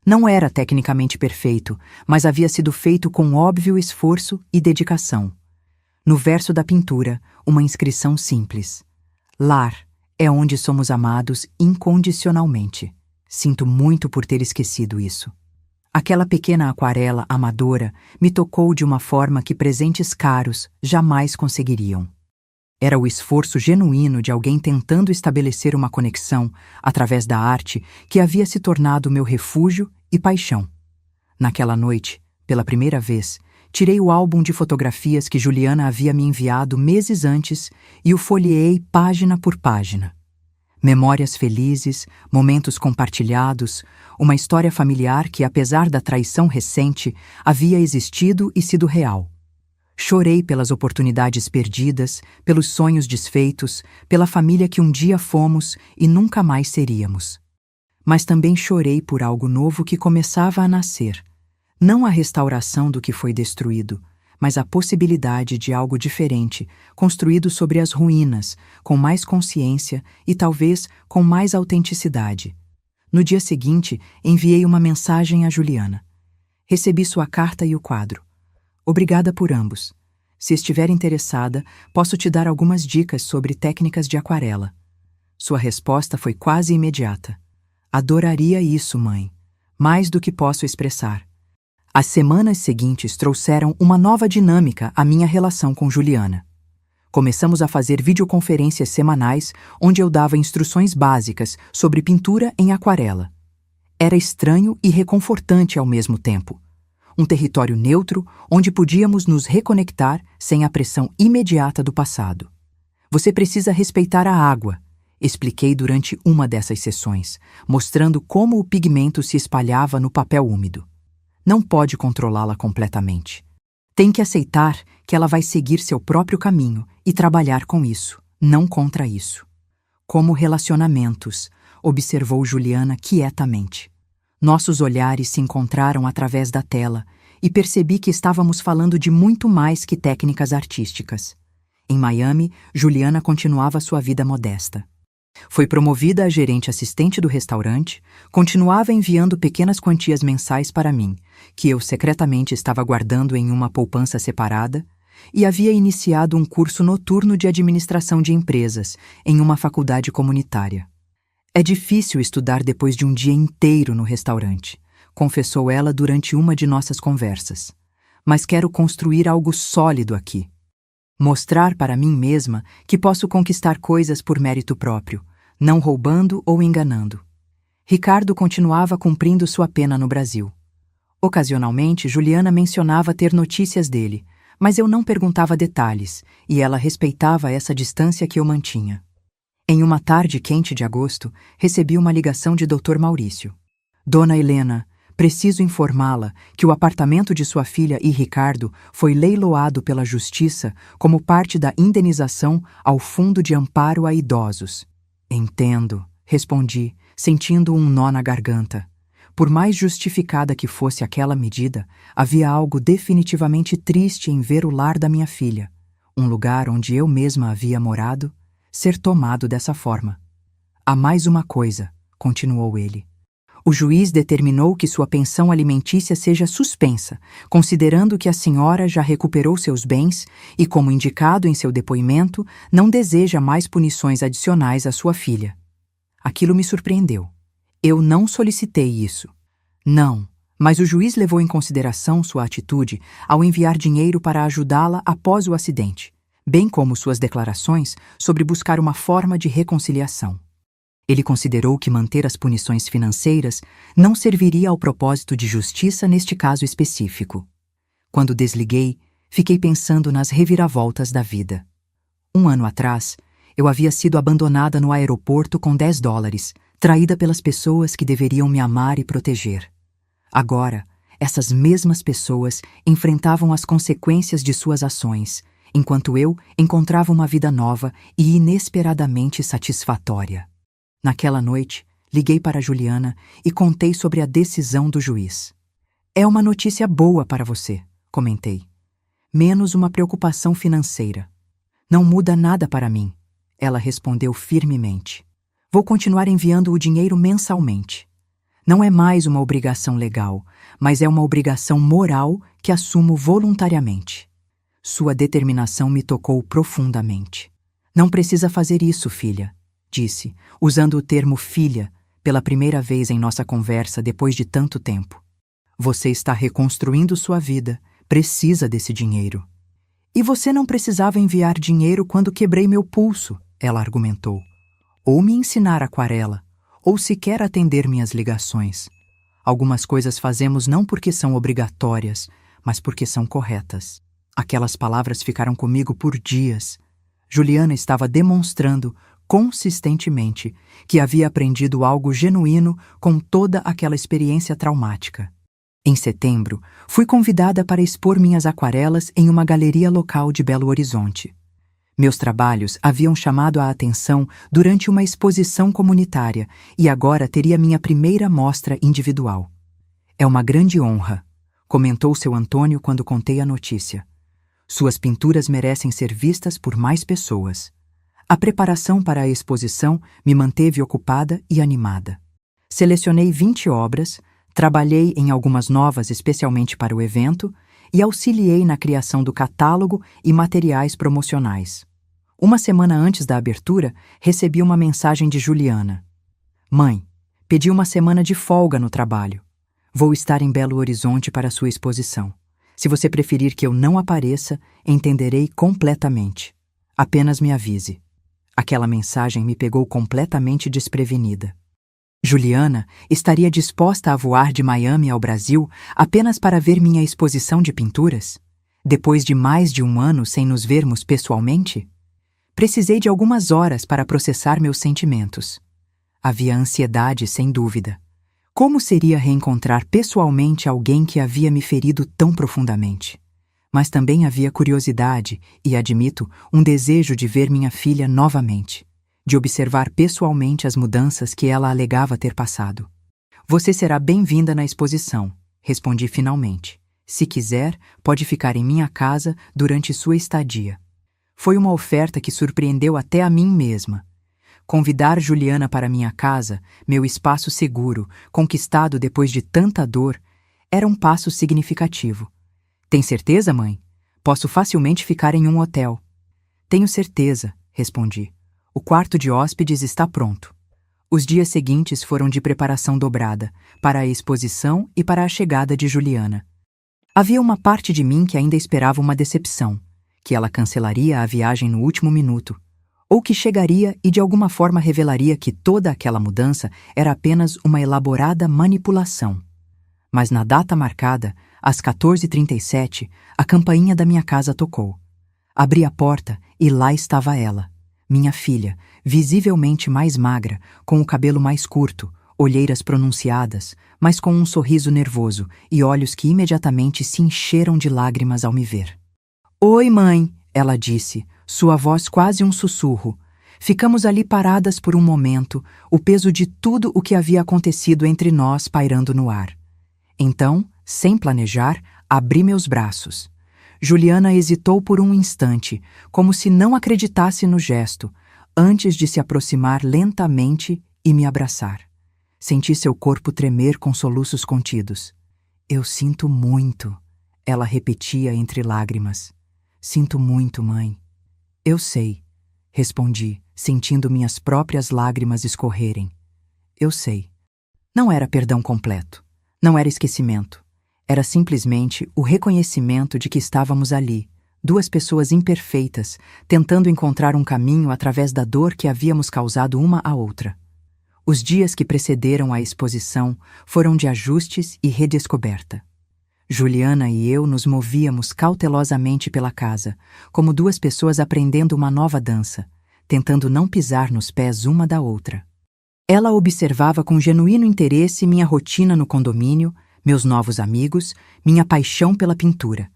Não era tecnicamente perfeito, mas havia sido feito com óbvio esforço e dedicação. No verso da pintura, uma inscrição simples. Lar é onde somos amados incondicionalmente. Sinto muito por ter esquecido isso. Aquela pequena aquarela amadora me tocou de uma forma que presentes caros jamais conseguiriam. Era o esforço genuíno de alguém tentando estabelecer uma conexão, através da arte, que havia se tornado meu refúgio e paixão. Naquela noite, pela primeira vez, tirei o álbum de fotografias que Juliana havia me enviado meses antes e o folheei página por página. Memórias felizes, momentos compartilhados, uma história familiar que, apesar da traição recente, havia existido e sido real. Chorei pelas oportunidades perdidas, pelos sonhos desfeitos, pela família que um dia fomos e nunca mais seríamos. Mas também chorei por algo novo que começava a nascer. Não a restauração do que foi destruído, mas a possibilidade de algo diferente, construído sobre as ruínas, com mais consciência e talvez com mais autenticidade. No dia seguinte, enviei uma mensagem a Juliana. Recebi sua carta e o quadro. Obrigada por ambos. Se estiver interessada, posso te dar algumas dicas sobre técnicas de aquarela. Sua resposta foi quase imediata. Adoraria isso, mãe. Mais do que posso expressar. As semanas seguintes trouxeram uma nova dinâmica à minha relação com Juliana. Começamos a fazer videoconferências semanais onde eu dava instruções básicas sobre pintura em aquarela. Era estranho e reconfortante ao mesmo tempo. Um território neutro onde podíamos nos reconectar sem a pressão imediata do passado. Você precisa respeitar a água, expliquei durante uma dessas sessões, mostrando como o pigmento se espalhava no papel úmido. Não pode controlá-la completamente. Tem que aceitar que ela vai seguir seu próprio caminho e trabalhar com isso, não contra isso. Como relacionamentos, observou Juliana quietamente. Nossos olhares se encontraram através da tela e percebi que estávamos falando de muito mais que técnicas artísticas. Em Miami, Juliana continuava sua vida modesta. Foi promovida a gerente assistente do restaurante, continuava enviando pequenas quantias mensais para mim, que eu secretamente estava guardando em uma poupança separada, e havia iniciado um curso noturno de administração de empresas em uma faculdade comunitária. É difícil estudar depois de um dia inteiro no restaurante, confessou ela durante uma de nossas conversas. Mas quero construir algo sólido aqui. Mostrar para mim mesma que posso conquistar coisas por mérito próprio, não roubando ou enganando. Ricardo continuava cumprindo sua pena no Brasil. Ocasionalmente, Juliana mencionava ter notícias dele, mas eu não perguntava detalhes, e ela respeitava essa distância que eu mantinha. Em uma tarde quente de agosto, recebi uma ligação de Dr. Maurício. Dona Helena, preciso informá-la que o apartamento de sua filha e Ricardo foi leiloado pela Justiça como parte da indenização ao Fundo de Amparo a Idosos. Entendo, respondi, sentindo um nó na garganta. Por mais justificada que fosse aquela medida, havia algo definitivamente triste em ver o lar da minha filha, um lugar onde eu mesma havia morado, ser tomado dessa forma. Há mais uma coisa, continuou ele. O juiz determinou que sua pensão alimentícia seja suspensa, considerando que a senhora já recuperou seus bens e, como indicado em seu depoimento, não deseja mais punições adicionais à sua filha. Aquilo me surpreendeu. Eu não solicitei isso. Não, mas o juiz levou em consideração sua atitude ao enviar dinheiro para ajudá-la após o acidente, bem como suas declarações sobre buscar uma forma de reconciliação. Ele considerou que manter as punições financeiras não serviria ao propósito de justiça neste caso específico. Quando desliguei, fiquei pensando nas reviravoltas da vida. 1 ano atrás, eu havia sido abandonada no aeroporto com $10, traída pelas pessoas que deveriam me amar e proteger. Agora, essas mesmas pessoas enfrentavam as consequências de suas ações, enquanto eu encontrava uma vida nova e inesperadamente satisfatória. Naquela noite, liguei para Juliana e contei sobre a decisão do juiz. É uma notícia boa para você, comentei. Menos uma preocupação financeira. Não muda nada para mim, ela respondeu firmemente. Vou continuar enviando o dinheiro mensalmente. Não é mais uma obrigação legal, mas é uma obrigação moral que assumo voluntariamente. Sua determinação me tocou profundamente. Não precisa fazer isso, filha, disse, usando o termo filha pela primeira vez em nossa conversa depois de tanto tempo. Você está reconstruindo sua vida, precisa desse dinheiro. E você não precisava enviar dinheiro quando quebrei meu pulso, ela argumentou. Ou me ensinar aquarela, ou sequer atender minhas ligações. Algumas coisas fazemos não porque são obrigatórias, mas porque são corretas. Aquelas palavras ficaram comigo por dias. Juliana estava demonstrando, consistentemente, que havia aprendido algo genuíno com toda aquela experiência traumática. Em setembro, fui convidada para expor minhas aquarelas em uma galeria local de Belo Horizonte. Meus trabalhos haviam chamado a atenção durante uma exposição comunitária e agora teria minha primeira mostra individual. É uma grande honra, comentou seu Antônio quando contei a notícia. Suas pinturas merecem ser vistas por mais pessoas. A preparação para a exposição me manteve ocupada e animada. Selecionei 20 obras, trabalhei em algumas novas especialmente para o evento e auxiliei na criação do catálogo e materiais promocionais. Uma semana antes da abertura, recebi uma mensagem de Juliana. Mãe, pedi uma semana de folga no trabalho. Vou estar em Belo Horizonte para sua exposição. Se você preferir que eu não apareça, entenderei completamente. Apenas me avise. Aquela mensagem me pegou completamente desprevenida. Juliana estaria disposta a voar de Miami ao Brasil apenas para ver minha exposição de pinturas? Depois de mais de um ano sem nos vermos pessoalmente? Precisei de algumas horas para processar meus sentimentos. Havia ansiedade, sem dúvida. Como seria reencontrar pessoalmente alguém que havia me ferido tão profundamente? Mas também havia curiosidade e, admito, um desejo de ver minha filha novamente, de observar pessoalmente as mudanças que ela alegava ter passado. Você será bem-vinda na exposição, respondi finalmente. Se quiser, pode ficar em minha casa durante sua estadia. Foi uma oferta que surpreendeu até a mim mesma. Convidar Juliana para minha casa, meu espaço seguro, conquistado depois de tanta dor, era um passo significativo. Tem certeza, mãe? Posso facilmente ficar em um hotel. Tenho certeza, respondi. O quarto de hóspedes está pronto. Os dias seguintes foram de preparação dobrada, para a exposição e para a chegada de Juliana. Havia uma parte de mim que ainda esperava uma decepção, que ela cancelaria a viagem no último minuto, ou que chegaria e de alguma forma revelaria que toda aquela mudança era apenas uma elaborada manipulação. Mas na data marcada, às 14h37, a campainha da minha casa tocou. Abri a porta e lá estava ela, minha filha, visivelmente mais magra, com o cabelo mais curto, olheiras pronunciadas, mas com um sorriso nervoso e olhos que imediatamente se encheram de lágrimas ao me ver. Oi, mãe, ela disse, sua voz quase um sussurro. Ficamos ali paradas por um momento, o peso de tudo o que havia acontecido entre nós pairando no ar. Então, sem planejar, abri meus braços. Juliana hesitou por um instante, como se não acreditasse no gesto, antes de se aproximar lentamente e me abraçar. Senti seu corpo tremer com soluços contidos. Eu sinto muito, ela repetia entre lágrimas. Sinto muito, mãe. Eu sei, respondi, sentindo minhas próprias lágrimas escorrerem. Eu sei. Não era perdão completo. Não era esquecimento. Era simplesmente o reconhecimento de que estávamos ali, duas pessoas imperfeitas, tentando encontrar um caminho através da dor que havíamos causado uma à outra. Os dias que precederam a exposição foram de ajustes e redescoberta. Juliana e eu nos movíamos cautelosamente pela casa, como duas pessoas aprendendo uma nova dança, tentando não pisar nos pés uma da outra. Ela observava com genuíno interesse minha rotina no condomínio, meus novos amigos, minha paixão pela pintura.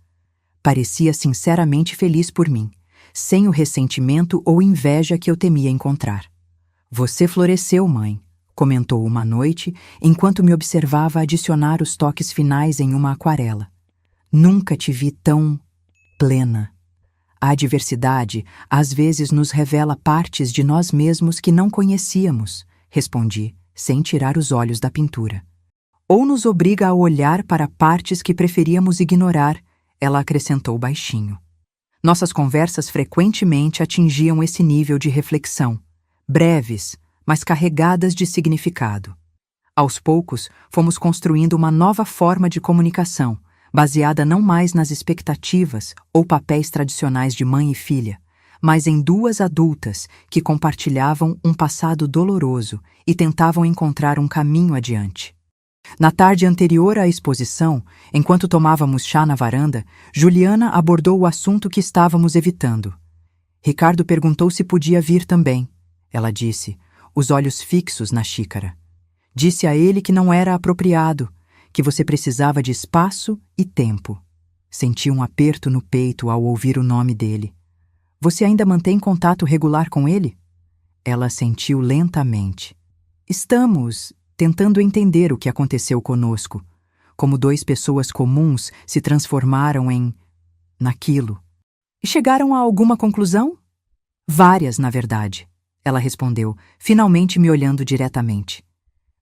Parecia sinceramente feliz por mim, sem o ressentimento ou inveja que eu temia encontrar. Você floresceu, mãe, comentou uma noite, enquanto me observava adicionar os toques finais em uma aquarela. Nunca te vi tão plena. A adversidade às vezes nos revela partes de nós mesmos que não conhecíamos, respondi, sem tirar os olhos da pintura. Ou nos obriga a olhar para partes que preferíamos ignorar, ela acrescentou baixinho. Nossas conversas frequentemente atingiam esse nível de reflexão, breves, mas carregadas de significado. Aos poucos, fomos construindo uma nova forma de comunicação, baseada não mais nas expectativas ou papéis tradicionais de mãe e filha, mas em duas adultas que compartilhavam um passado doloroso e tentavam encontrar um caminho adiante. Na tarde anterior à exposição, enquanto tomávamos chá na varanda, Juliana abordou o assunto que estávamos evitando. Ricardo perguntou se podia vir também. Ela disse, os olhos fixos na xícara. Disse a ele que não era apropriado, que você precisava de espaço e tempo. Senti um aperto no peito ao ouvir o nome dele. Você ainda mantém contato regular com ele? Ela assentiu lentamente. Estamos tentando entender o que aconteceu conosco, como duas pessoas comuns se transformaram naquilo. E chegaram a alguma conclusão? Várias, na verdade, ela respondeu, finalmente me olhando diretamente.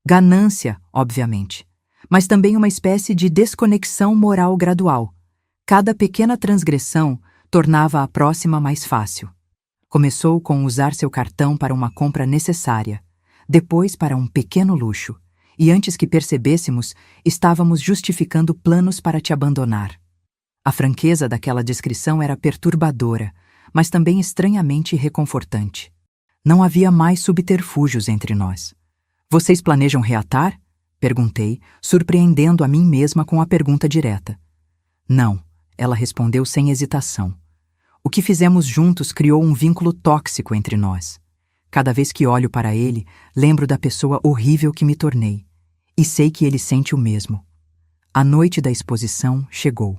Ganância, obviamente, mas também uma espécie de desconexão moral gradual. Cada pequena transgressão tornava a próxima mais fácil. Começou com usar seu cartão para uma compra necessária, depois para um pequeno luxo, e antes que percebêssemos, estávamos justificando planos para te abandonar. A franqueza daquela descrição era perturbadora, mas também estranhamente reconfortante. Não havia mais subterfúgios entre nós. Vocês planejam reatar? Perguntei, surpreendendo a mim mesma com a pergunta direta. Não, ela respondeu sem hesitação. O que fizemos juntos criou um vínculo tóxico entre nós. Cada vez que olho para ele, lembro da pessoa horrível que me tornei. E sei que ele sente o mesmo. A noite da exposição chegou.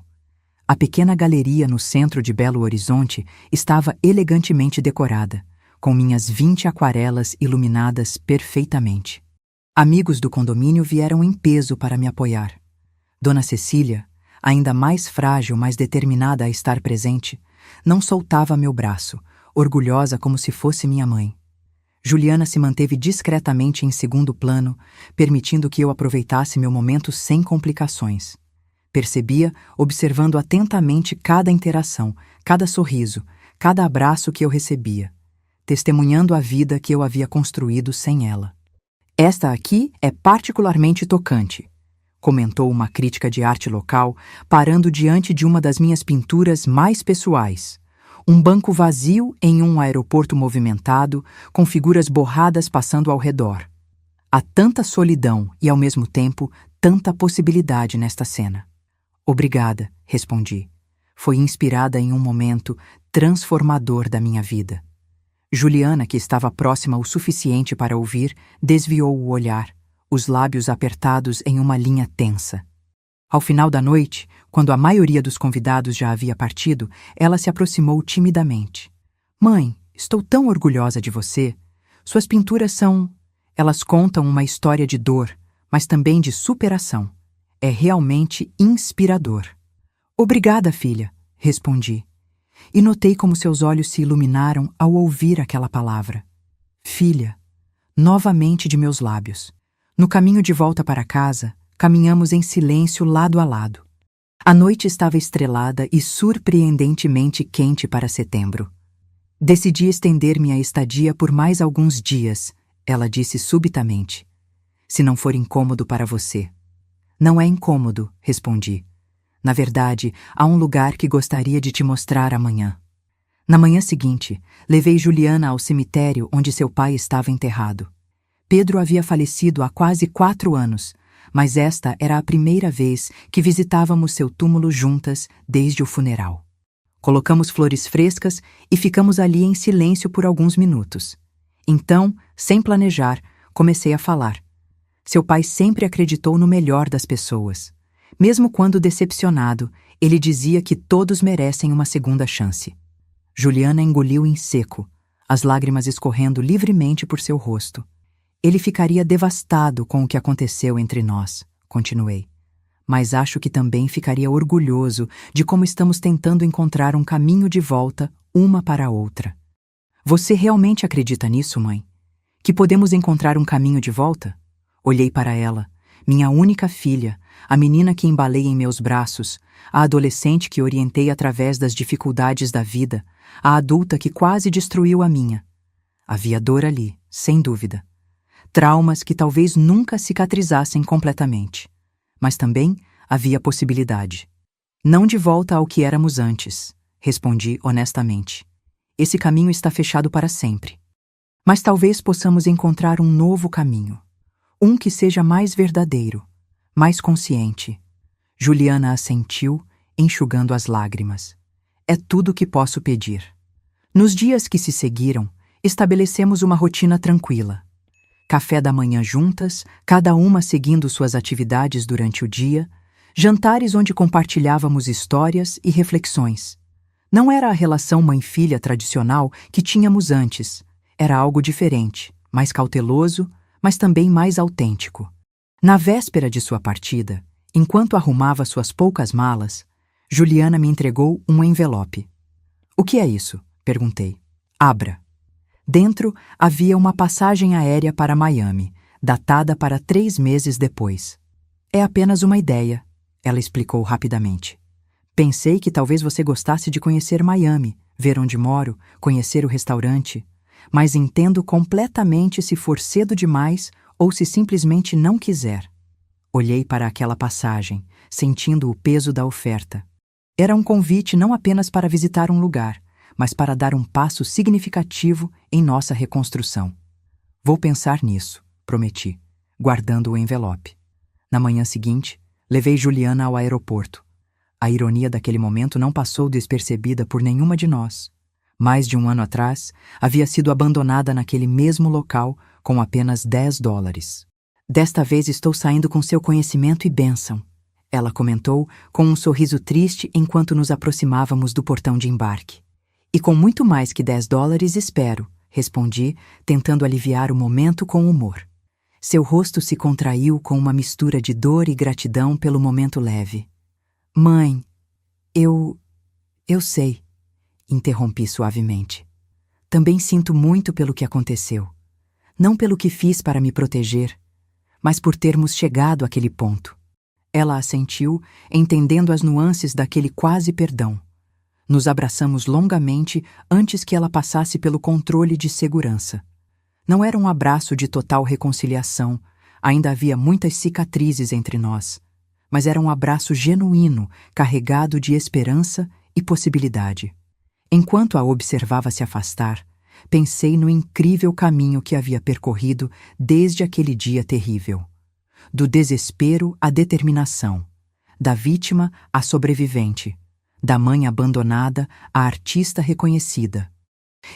A pequena galeria no centro de Belo Horizonte estava elegantemente decorada, com minhas 20 aquarelas iluminadas perfeitamente. Amigos do condomínio vieram em peso para me apoiar. Dona Cecília, ainda mais frágil, mas determinada a estar presente, não soltava meu braço, orgulhosa como se fosse minha mãe. Juliana se manteve discretamente em segundo plano, permitindo que eu aproveitasse meu momento sem complicações. Percebia, observando atentamente cada interação, cada sorriso, cada abraço que eu recebia, testemunhando a vida que eu havia construído sem ela. Esta aqui é particularmente tocante, comentou uma crítica de arte local, parando diante de uma das minhas pinturas mais pessoais. Um banco vazio em um aeroporto movimentado, com figuras borradas passando ao redor. Há tanta solidão e, ao mesmo tempo, tanta possibilidade nesta cena. Obrigada, respondi. Foi inspirada em um momento transformador da minha vida. Juliana, que estava próxima o suficiente para ouvir, desviou o olhar, os lábios apertados em uma linha tensa. Ao final da noite, quando a maioria dos convidados já havia partido, ela se aproximou timidamente. Mãe, estou tão orgulhosa de você. Suas pinturas são... Elas contam uma história de dor, mas também de superação. É realmente inspirador. Obrigada, filha, respondi. E notei como seus olhos se iluminaram ao ouvir aquela palavra. Filha, novamente de meus lábios. No caminho de volta para casa, caminhamos em silêncio lado a lado. A noite estava estrelada e surpreendentemente quente para setembro. Decidi estender minha estadia por mais alguns dias, ela disse subitamente. Se não for incômodo para você. Não é incômodo, respondi. Na verdade, há um lugar que gostaria de te mostrar amanhã. Na manhã seguinte, levei Juliana ao cemitério onde seu pai estava enterrado. Pedro havia falecido há quase 4 anos, mas esta era a primeira vez que visitávamos seu túmulo juntas desde o funeral. Colocamos flores frescas e ficamos ali em silêncio por alguns minutos. Então, sem planejar, comecei a falar. Seu pai sempre acreditou no melhor das pessoas. Mesmo quando decepcionado, ele dizia que todos merecem uma segunda chance. Juliana engoliu em seco, as lágrimas escorrendo livremente por seu rosto. Ele ficaria devastado com o que aconteceu entre nós, continuei. Mas acho que também ficaria orgulhoso de como estamos tentando encontrar um caminho de volta uma para a outra. Você realmente acredita nisso, mãe? Que podemos encontrar um caminho de volta? Olhei para ela, minha única filha, a menina que embalei em meus braços, a adolescente que orientei através das dificuldades da vida, a adulta que quase destruiu a minha. Havia dor ali, sem dúvida. Traumas que talvez nunca cicatrizassem completamente. Mas também havia possibilidade. Não de volta ao que éramos antes, respondi honestamente. Esse caminho está fechado para sempre. Mas talvez possamos encontrar um novo caminho. Um que seja mais verdadeiro, mais consciente. Juliana assentiu, enxugando as lágrimas. É tudo o que posso pedir. Nos dias que se seguiram, estabelecemos uma rotina tranquila. Café da manhã juntas, cada uma seguindo suas atividades durante o dia, jantares onde compartilhávamos histórias e reflexões. Não era a relação mãe-filha tradicional que tínhamos antes. Era algo diferente, mais cauteloso, mas também mais autêntico. Na véspera de sua partida, enquanto arrumava suas poucas malas, Juliana me entregou um envelope. "O que é isso?" perguntei. "Abra." Dentro havia uma passagem aérea para Miami, datada para 3 meses depois. "É apenas uma ideia", ela explicou rapidamente. "Pensei que talvez você gostasse de conhecer Miami, ver onde moro, conhecer o restaurante, mas entendo completamente se for cedo demais ou se simplesmente não quiser." Olhei para aquela passagem, sentindo o peso da oferta. Era um convite não apenas para visitar um lugar, mas para dar um passo significativo em nossa reconstrução. "Vou pensar nisso", prometi, guardando o envelope. Na manhã seguinte, levei Juliana ao aeroporto. A ironia daquele momento não passou despercebida por nenhuma de nós. Mais de um ano atrás, havia sido abandonada naquele mesmo local com apenas $10. "Desta vez estou saindo com seu conhecimento e bênção", ela comentou com um sorriso triste enquanto nos aproximávamos do portão de embarque. "E com muito mais que $10, espero", respondi, tentando aliviar o momento com humor. Seu rosto se contraiu com uma mistura de dor e gratidão pelo momento leve. "Mãe, eu sei", interrompi suavemente. "Também sinto muito pelo que aconteceu. Não pelo que fiz para me proteger, mas por termos chegado àquele ponto." Ela assentiu, entendendo as nuances daquele quase perdão. Nos abraçamos longamente antes que ela passasse pelo controle de segurança. Não era um abraço de total reconciliação, ainda havia muitas cicatrizes entre nós, mas era um abraço genuíno, carregado de esperança e possibilidade. Enquanto a observava se afastar, pensei no incrível caminho que havia percorrido desde aquele dia terrível. Do desespero à determinação, da vítima à sobrevivente, da mãe abandonada à artista reconhecida.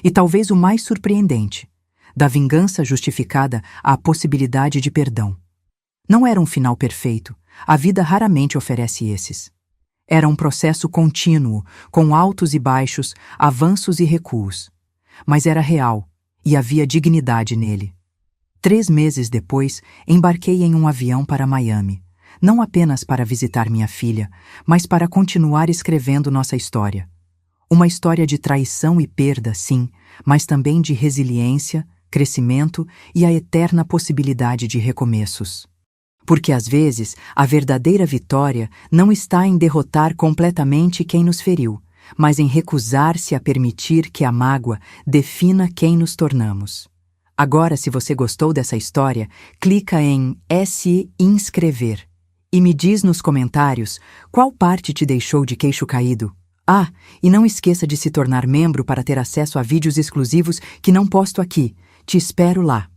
E talvez o mais surpreendente, da vingança justificada à possibilidade de perdão. Não era um final perfeito, a vida raramente oferece esses. Era um processo contínuo, com altos e baixos, avanços e recuos. Mas era real, e havia dignidade nele. 3 meses depois, embarquei em um avião para Miami, não apenas para visitar minha filha, mas para continuar escrevendo nossa história. Uma história de traição e perda, sim, mas também de resiliência, crescimento e a eterna possibilidade de recomeços. Porque às vezes a verdadeira vitória não está em derrotar completamente quem nos feriu, mas em recusar-se a permitir que a mágoa defina quem nos tornamos. Agora, se você gostou dessa história, clica em se inscrever e me diz nos comentários qual parte te deixou de queixo caído. Ah, e não esqueça de se tornar membro para ter acesso a vídeos exclusivos que não posto aqui. Te espero lá.